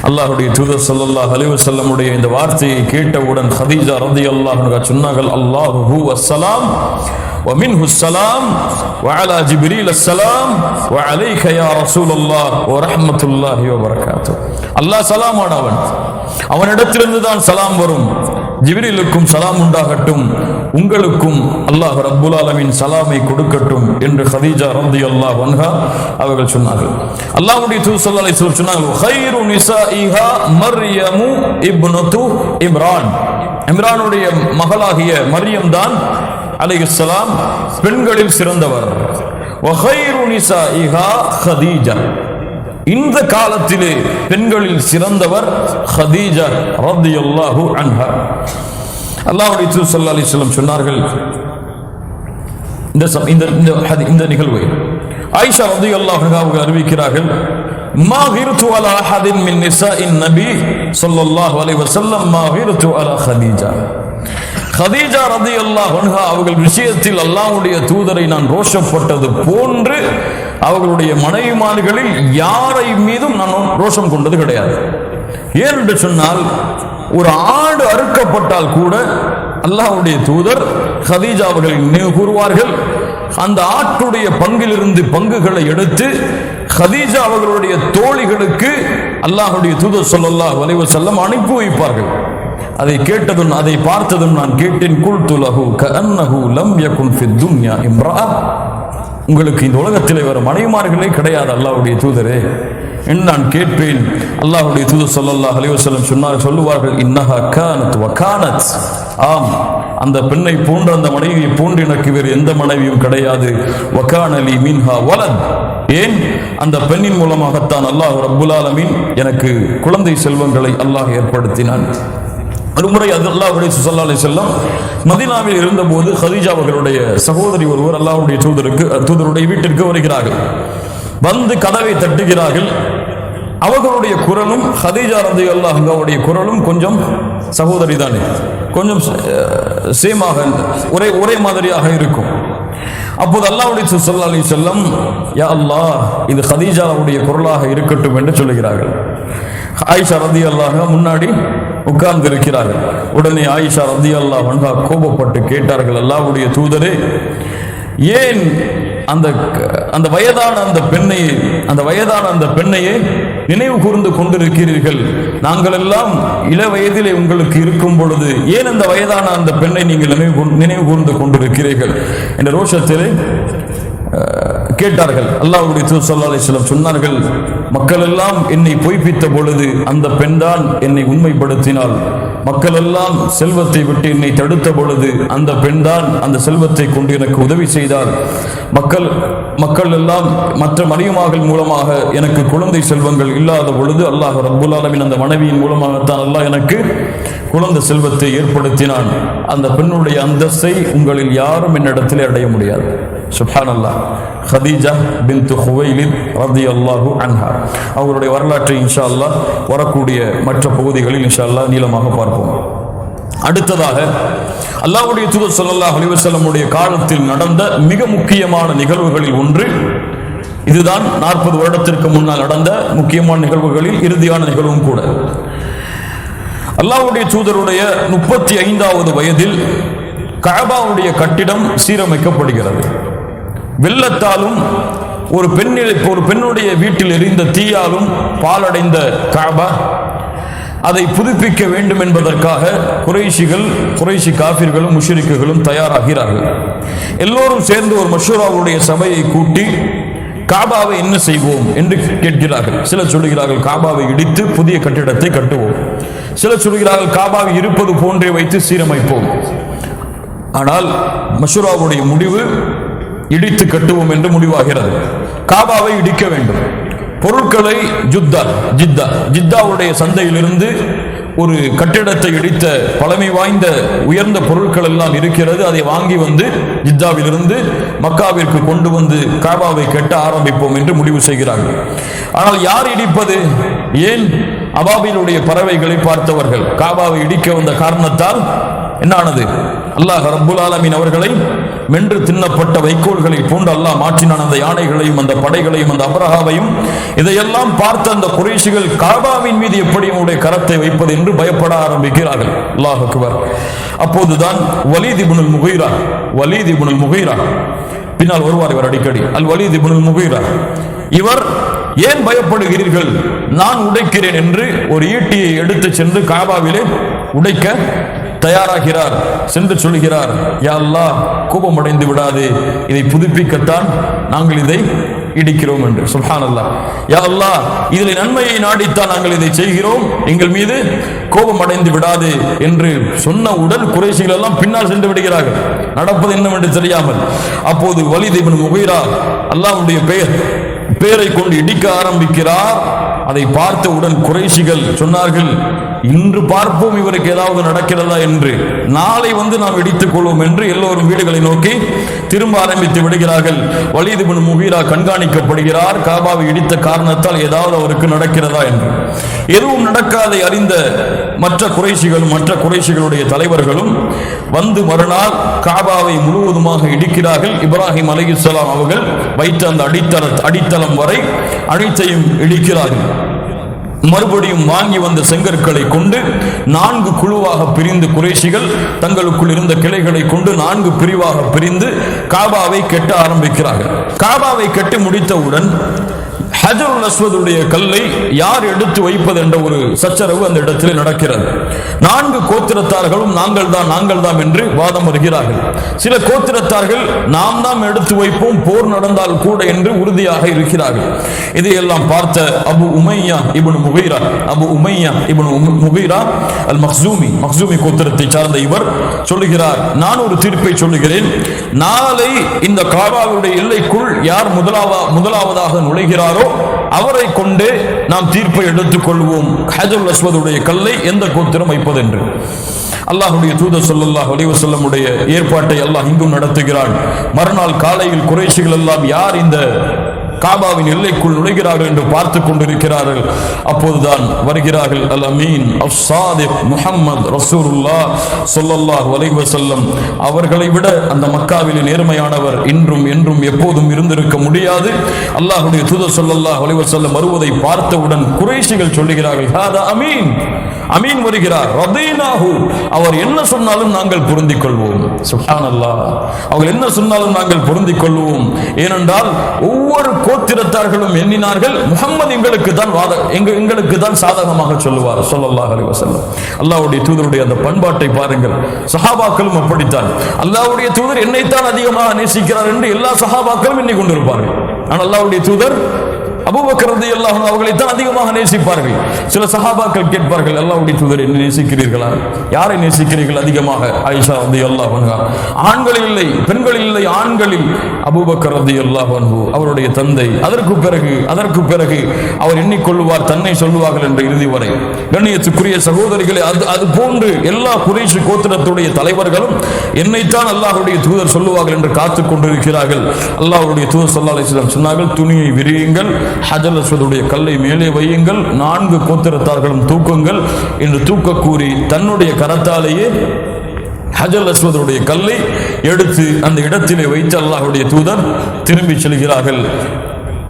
Speaker 1: அல்லாஹ்வுடைய தூதர் ஸல்லல்லாஹு அலைஹி வஸல்லமுடைய இந்த வார்த்தையை கேட்டவுடன் ஹதீஜா ரலியல்லாஹு அன்ஹா சொன்னார்கள், அல்லாஹு ஹுவஸ் ஸலாம் வ மின்ஹுஸ் ஸலாம் வ அலா ஜிப்ரீல் அஸ்ஸலாம் வ அலைக யா ரசூலல்லாஹ் வ ரஹ்மத்துல்லாஹி வ பரகாத்துஹு. அல்லாஹ் சலாமானவன், அவனிடத்திலிருந்து தான் சலாம் வரும். ஜிப்ரீலுக்கும் சலாம் உண்டாகட்டும், உங்களுக்கும் அல்லாஹ் ரப்புல் ஆலமீன் சலாமை கொடுக்கட்டும் என்று ஹதீஜா ரலியல்லாஹு அன்ஹா அவர்கள் சொன்னார்கள். அல்லாஹ்வுடைய தூதர் ஸல்லல்லாஹு அலைஹி வஸல்லம் சொன்னார்கள், கைரு நிசாஇஹா மர்யமு இப்னத்து இம்ரான். இம்ரானுடைய மகளாகிய மரியம் தான் அலைஹிஸ்ஸலாம் பெண்களில் சிறந்தவர். வ கைரு நிசாஇஹா ஹதீஜா, இந்த காலத்திலே பெண்களில் சிறந்தவர் ஹதீஜா ரலியல்லாஹு அன்ஹா. அல்லாஹ்வுடைய தூதர் ஸல்லல்லாஹு அலைஹி வஸல்லம் சொன்னார்கள், இந்த நிகழ்வை ஆயிஷா ரலியல்லாஹு அன்ஹா அவர்கள் அறிவிக்கிறார்கள், மா கிர்து அலா அஹதின் மின் நிசாஇன் நபி ஸல்லல்லாஹு அலைஹி வஸல்லம் மா கிர்து அலா ஹதீஜா. ஹதீஜா ரலியல்லாஹு அன்ஹா அவர்கள் விஷயத்தில் அல்லாஹ்வுடைய தூதரை நான் ரோஷப்பட்டது போன்று அவர்களுடைய மனைவிமார்களில் யாரை மீதும் நான் ரோஷம் கொண்டது கிடையாது. ஏனென்று சொன்னால், ஒரு ஆடு அறுக்கப்பட்டால் கூட அல்லாஹ்வுடைய தூதர் ஹதீஜா அவர்கள் நினைவு கூறுவார்கள். அந்த ஆட்டுடைய பங்கிலிருந்து பங்குகளை எடுத்து ஹதீஜா அவர்களுடைய தோழிகளுக்கு அல்லாஹ்வுடைய தூதர் ஸல்லல்லாஹு அலைஹி வஸல்லம் அனுப்பி வைப்பார்கள். அதை கேட்டதும் அதை பார்த்ததும் நான் கேட்டேன், குல்து லஹு கஅன்னஹு லம் யகுன் ஃபித் துன்யா இம்ரா. உங்களுக்கு இந்த உலகத்திலே வர மனைவிமார்களே கிடையாது அல்லாஹ்வுடைய தூதரே. என்று நான் கேட்பேன். அல்லாஹ்வுடைய தூதர் ஸல்லல்லாஹு அலைஹி வஸல்லம் சொல்லுவார்கள், இன்னஹா கானத் வ கானத், ஆம், அந்த பெண்ணை போன்ற அந்த மனைவியை போன்று எனக்கு வேறு எந்த மனைவியும் கிடையாது. வகானலி மின்ஹா வலத், ஏன் அந்த பெண்ணின் மூலமாகத்தான் அல்லாஹ் ரப்புல் ஆலமீன் எனக்கு குழந்தை செல்வங்களை அல்லாஹ் ஏற்படுத்தினான். ஒருமுறை அல்லாஹ்வுடைய ஸல்லல்லாஹு அலைஹி வஸல்லம் மதீனாவில் இருந்தபோது ஹதீஜா அவர்களுடைய சகோதரி ஒருவர் அல்லாஹ்வுடைய தூதருடைய வீட்டிற்கு வருகிறார்கள். வந்து கதவை தட்டுகிறார்கள். அவர்களுடைய குரலும் ஹதீஜா ரலியல்லாஹு அன்ஹாவுடைய குரலும் கொஞ்சம் சகோதரி தானே, கொஞ்சம் சேமாக ஒரே மாதிரியாக இருக்கும். அப்போது அல்லாஹ்வுடைய ஸல்லல்லாஹு அலைஹி வஸல்லம், யா அல்லாஹ், இது ஹதீஜாவுடைய குரலாக இருக்கட்டும் என்று சொல்கிறார்கள். ஆயிஷா ரலியல்லாஹு அன்ஹா முன்னாடி உட்கார்ந்து இருக்கிறார்கள். உடனே ஆயிஷா ரலியல்லாஹு அன்ஹா கோபப்பட்டு கேட்டார்கள், அல்லாஹ்வுடைய தூதரே, ஏன் அந்த வயதான அந்த பெண்ணையே நினைவு கூர்ந்து கொண்டிருக்கிறீர்கள்? நாங்கள் எல்லாம் இள வயதிலே உங்களுக்கு இருக்கும் பொழுது ஏன் அந்த வயதான அந்த பெண்ணை நீங்கள் நினைவு கூர்ந்து கொண்டிருக்கிறீர்கள் என்ற ரோஷத்திலே கேட்டார்கள். அல்லாஹ்வுடைய தூதர் ஸல்லல்லாஹு அலைஹி வஸல்லம் சொன்னார்கள், மக்கள் எல்லாம் என்னை பொய்ப்பித்த பொழுது அந்த பெண்தான் என்னை உண்மைப்படுத்தினாள். மக்கள் எல்லாம் செல்வத்தை விட்டு என்னை தடுத்த பொழுது அந்த பெண்தான் அந்த செல்வத்தை கொண்டு எனக்கு உதவி செய்தார். மக்கள் எல்லாம் மற்ற மனைவிமார்கள் மூலமாக எனக்கு குழந்தை செல்வங்கள் இல்லாத பொழுது அல்லாஹ் ரப்புல் ஆலமீன் அந்த மனைவியின் மூலமாகத்தான் அல்லாஹ் எனக்கு குழந்தை செல்வத்தை ஏற்படுத்தினான். அந்த பெண்ணுடைய அந்தஸ்தை உங்களில் யாரும் என்னிடத்தில் அடைய முடியாது. சுப்ஹானல்லாஹ். ஹதீஜா பின்த் ஹுவைலித் ரலியல்லாஹு அன்ஹா அவருடைய வரலாற்றை இன்ஷா அல்லாஹ் வரக்கூடிய மற்ற பகுதிகளில் இன்ஷா அல்லாஹ் நீளமாக பார்ப்போம். அடுத்ததாக அல்லாஹ்வுடைய தூதர் ஸல்லல்லாஹு அலைஹி வஸல்லம் உடைய காலத்தில் நடந்த மிக முக்கியமான நிகழ்வுகளில் ஒன்று இதுதான். 40 வருடத்திற்கு முன்னால் நடந்த முக்கியமான நிகழ்வுகளில் இறுதியான நிகழ்வும் கூட. அல்லாஹ்வுடைய தூதருடைய 35வது வயதில் கஅபாவுடைய கட்டிடம் சீரமைக்கப்படுகிறது. வெள்ளத்தாலும் ஒரு பெண்ணுடைய வீட்டில் எரிந்த தீயாலும் பாலடைந்த கஅபா அதை புதுப்பிக்க வேண்டும் என்பதற்காக குறைஷி காஃபிர்களும் முஷ்ரிக்குகளும் தயாராகிறார்கள். எல்லோரும் சேர்ந்து ஒரு மஷூராவுடைய சபையை கூட்டி காபாவை என்ன செய்வோம் என்று கேட்கிறார்கள். சிலர் சொல்கிறார்கள் காபாவை இடித்து புதிய கட்டிடத்தை கட்டுவோம். சிலர் சொல்கிறார்கள் காபாவை இருப்பது போன்றே வைத்து சீரமைப்போம். ஆனால் மஷூராவுடைய முடிவு இடித்து கட்டுவோம் என்று முடிவாகிறது. காபாவை இடிக்க வேண்டும். பொருட்களை ஜித்தாவுடைய சந்தையிலிருந்து ஒரு கட்டிடத்தை இடித்த பழமை வாய்ந்த உயர்ந்த பொருட்கள் எல்லாம் இருக்கிறது. அதை வாங்கி வந்து ஜித்தாவிலிருந்து மக்காவிற்கு கொண்டு வந்து காபாவை கட்ட ஆரம்பிப்போம் என்று முடிவு செய்கிறார்கள். ஆனால் யார் இடிப்பது? ஏன்? அபாபிலுடைய பறவைகளை பார்த்தவர்கள் காபாவை இடிக்க வந்த காரணத்தால் என்னானது? அல்லாஹ் ரப்புல் ஆலமீன் அவர்களை மென்று தின்னப்பட்ட வைக்கோல்களை போன்று அல்லாஹ் மாற்றினான். அந்த யானைகளையும் அந்த படைகளையும் அந்த அப்ரஹாவையும் இதையெல்லாம் பார்த்த அந்த குறைஷிகள் காபாவின் மீது எப்படி உடைய கரத்தை வைப்பது என்று பயப்பட ஆரம்பிக்கிறார்கள். அல்லாஹ் அக்பர். அப்போதுதான் வலீத் இப்னுல் முகீரா பின்னால் வருவார். இவர் அடிக்கடி அல் வலீத் இப்னுல் முகீரா. இவர் ஏன் பயப்படுகிறீர்கள், நான் உடைக்கிறேன் என்று ஒரு ஈட்டியை எடுத்து சென்று காபாவிலே உடைக்க தயாராகிறார். சென்று சொல்கிறார், யா அல்லாஹ், கோபம் அடைந்து விடாதே, இதை புதுப்பிக்கத்தான் நாங்கள் இதை இடிக்கிறோம் என்று. சுப்ஹானல்லாஹ். யா அல்லாஹ், இதில் நன்மையை நாடித்தான் நாங்கள் இதை செய்கிறோம், எங்கள் மீது கோபம் அடைந்து விடாதே என்று சொன்னவுடன் குறைஷிகள் எல்லாம் பின்னால் சென்று விடுகிறார்கள், நடப்பது என்னவென்று தெரியாமல். அப்போது வலீத் இப்னு முகீரா அல்லாஹ்வுடைய பெயரை கொண்டு இடிக்க ஆரம்பிக்கிறார். அதை பார்த்தவுடன் குறைஷிகள் சொன்னார்கள், இன்று பார்ப்போம் இவருக்கு ஏதாவது நடக்கிறதா என்று, நாளை வந்து நாம் இடித்துக் கொள்வோம் என்று எல்லோரும் வீடுகளை நோக்கி திரும்ப ஆரம்பித்து விடுகிறார்கள். வலீத் இப்னு முகீரா கண்காணிக்கப்படுகிறார். காபாவை இடித்த காரணத்தால் ஏதாவது அவருக்கு நடக்கிறதா என்று. எதுவும் நடக்காதை அறிந்த மற்ற குறைஷிகளுடைய தலைவர்களும் வந்து மறுநாள் காபாவை முழுவதுமாக இடிக்கிறார்கள். இப்ராஹிம் அலைஹிஸ்ஸலாம் அவர்கள் வைத்த அந்த அடித்தளம் வரை அனைத்தையும் இடிக்கிறார்கள். மறுபடியும் வாங்கி வந்த செங்கற்களை கொண்டு 4 குழுவாக பிரிந்து குறைஷிகள் தங்களுக்குள் இருந்த கிளைகளை கொண்டு 4 பிரிவாக பிரிந்து காபாவை கட்ட ஆரம்பிக்கிறார்கள். காபாவை கட்டி முடித்தவுடன் ஹஜருல் அஸ்வதுடைய கல்லை யார் எடுத்து வைப்பது என்ற ஒரு சச்சரவு அந்த இடத்தில் நடக்கிறது. 4 கோத்திரத்தார்களும் நாங்கள் தான் என்று வாதம் வருகிறார்கள். சில கோத்திரத்தார்கள் நாம் தான் எடுத்து வைப்போம், போர் நடந்தால் கூட என்று உறுதியாக இருக்கிறார்கள். இதையெல்லாம் பார்த்த அபு உமையா இப்னு முகீரா அல் மக்சூமி கோத்திரத்தை சார்ந்த இவர் சொல்லுகிறார், நான் ஒரு தீர்ப்பை சொல்லுகிறேன். நாளை இந்த காபாவுடைய எல்லைக்குள் யார் முதலாவதாக நுழைகிறாரோ அவரை கொண்டு நாம் தீர்ப்பை எடுத்துக் கொள்வோம், ஹஜருல் அஸ்வதுடைய கல்லை எந்த கோத்திரம் வைப்பது என்று. அல்லாஹ்வுடைய தூதர் ஸல்லல்லாஹு அலைஹி வஸல்லம் உடைய ஏற்பாட்டை அல்லாஹ் இங்கும் நடத்துகிறான். மறுநாள் காலையில் குறைஷிகள் எல்லாம் யார் இந்த காபாவின் எல்லைக்குள் நுழைகிறார்கள் என்று பார்த்து கொண்டிருக்கிறார்கள். அப்போதுதான் வருகிறார்கள் அல் அமீன் அஸ்-சாதிக் முஹம்மது ரசூலுல்லாஹ் ஸல்லல்லாஹு அலைஹி வஸல்லம். அவர்களை விட அந்த மக்காவிலே நேர்மையானவர் இன்றும் என்றும் எப்போதும் இருந்திருக்க முடியாது. அல்லாஹ்வுடைய தூதர் ஸல்லல்லாஹு அலைஹி வஸல்லம் வருவதை பார்த்தவுடன் குறைஷிகள் சொல்லுகிறார்கள், ஹாதா அமீன் வருகிறார், ரதீனாஹு, அவர் என்ன சொன்னாலும் நாங்கள் பொருந்திக் கொள்வோம். சுப்ஹானல்லாஹ், அவர் என்ன சொன்னாலும் நாங்கள் பொருந்திக் கொள்வோம். ஏனென்றால் ஒவ்வொரு கோத்திரத்தார்களும் எண்ணினார்கள், முஹம்மது எங்களுக்கு தான் சாதகமாக சொல்லுவார் ஸல்லல்லாஹு அலைஹி வஸல்லம். அல்லாஹ்வுடைய தூதருடைய அந்த பண்பாட்டை பாருங்கள். சஹாபாக்களும் அப்படித்தான். அல்லாஹ்வுடைய தூதர் என்னைத்தான் அதிகமாக நேசிக்கிறார் என்று எல்லா சஹாபாக்களும் எண்ணிக் கொண்டிருப்பார்கள். ஆனால் அல்லாஹ்வுடைய தூதர் அபூபக்கர் ரலியல்லாஹு அன்ஹு அவர்களை தான் அதிகமாக நேசிப்பார்கள். சில சஹாபாக்கள் கேட்பார்கள், அல்லாஹ்வுடைய தூதர் என்ன நேசிக்கிறீர்களா? யாரை நேசிக்கிறீர்கள் அதிகமாக? ஆயிஷா ரலியல்லாஹு அன்ஹா. ஆண்களில் இல்லை, பெண்களில் இல்லை, ஆண்களில் அபூபக்கர் ரலியல்லாஹு அன்ஹு அவருடைய தந்தை. அதற்கு பிறகு அவர் எண்ணிக்கொள்வார், தன்னை சொல்லுவார்கள் என்ற இறுதி வரை. கண்ணியத்துக்குரிய சகோதரிகளே, அது போன்று எல்லா குறைஷ் கோத்திரத்துடைய தலைவர்களும் என்னைத்தான் அல்லாஹ்வுடைய தூதர் சொல்லுவார்கள் என்று காத்துக் கொண்டிருக்கிறார்கள். அல்லாஹ்வுடைய தூதர் ஸல்லல்லாஹு அலைஹி வஸல்லம் சொன்னார்கள், துணியை விரியுங்கள், ஹஜருல் அஸ்வதுடைய கல்லை மேலே வையுங்கள், 4 கோத்திரத்தார்களும் தூக்குங்கள் என்று தூக்க கூறி தன்னுடைய கரத்தாலேயே ஹஜருல் அஸ்வதுடைய கல்லை எடுத்து அந்த இடத்திலே வைத்து அல்லாஹ்வுடைய தூதர் திரும்பி செல்கிறார்கள்.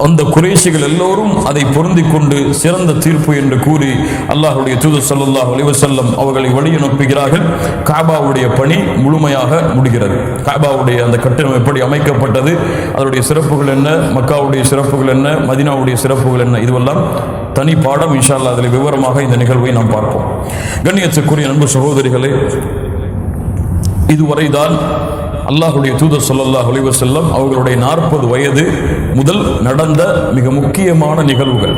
Speaker 1: அந்த குறைஷிகள் எல்லோரும் அதை பொருந்திக் கொண்டு சிறந்த தீர்ப்பு என்று கூறி அல்லாஹ்வுடைய தூதர் ஸல்லல்லாஹு அலைஹி வஸல்லம் அவர்களை வழி அனுப்புகிறார்கள். காபாவுடைய பணி முழுமையாக முடிகிறது. காபாவுடைய அந்த கட்டணம் எப்படி அமைக்கப்பட்டது, அதனுடைய சிறப்புகள் என்ன, மக்காவுடைய சிறப்புகள் என்ன, மதீனாவுடைய சிறப்புகள் என்ன, இதுவெல்லாம் தனி பாடம். இன்ஷா அல்லாஹ் அதில் விவரமாக இந்த நிகழ்வை நாம் பார்ப்போம். கண்ணியத்துக்குரிய அன்பு சகோதரிகளே, இதுவரைதான் அல்லாஹ்வுடைய தூதர் ஸல்லல்லாஹு அலைஹி வஸல்லம் அவர்களுடைய 40 வயது முதல் நடந்த மிக முக்கியமான நிகழ்வுகள்.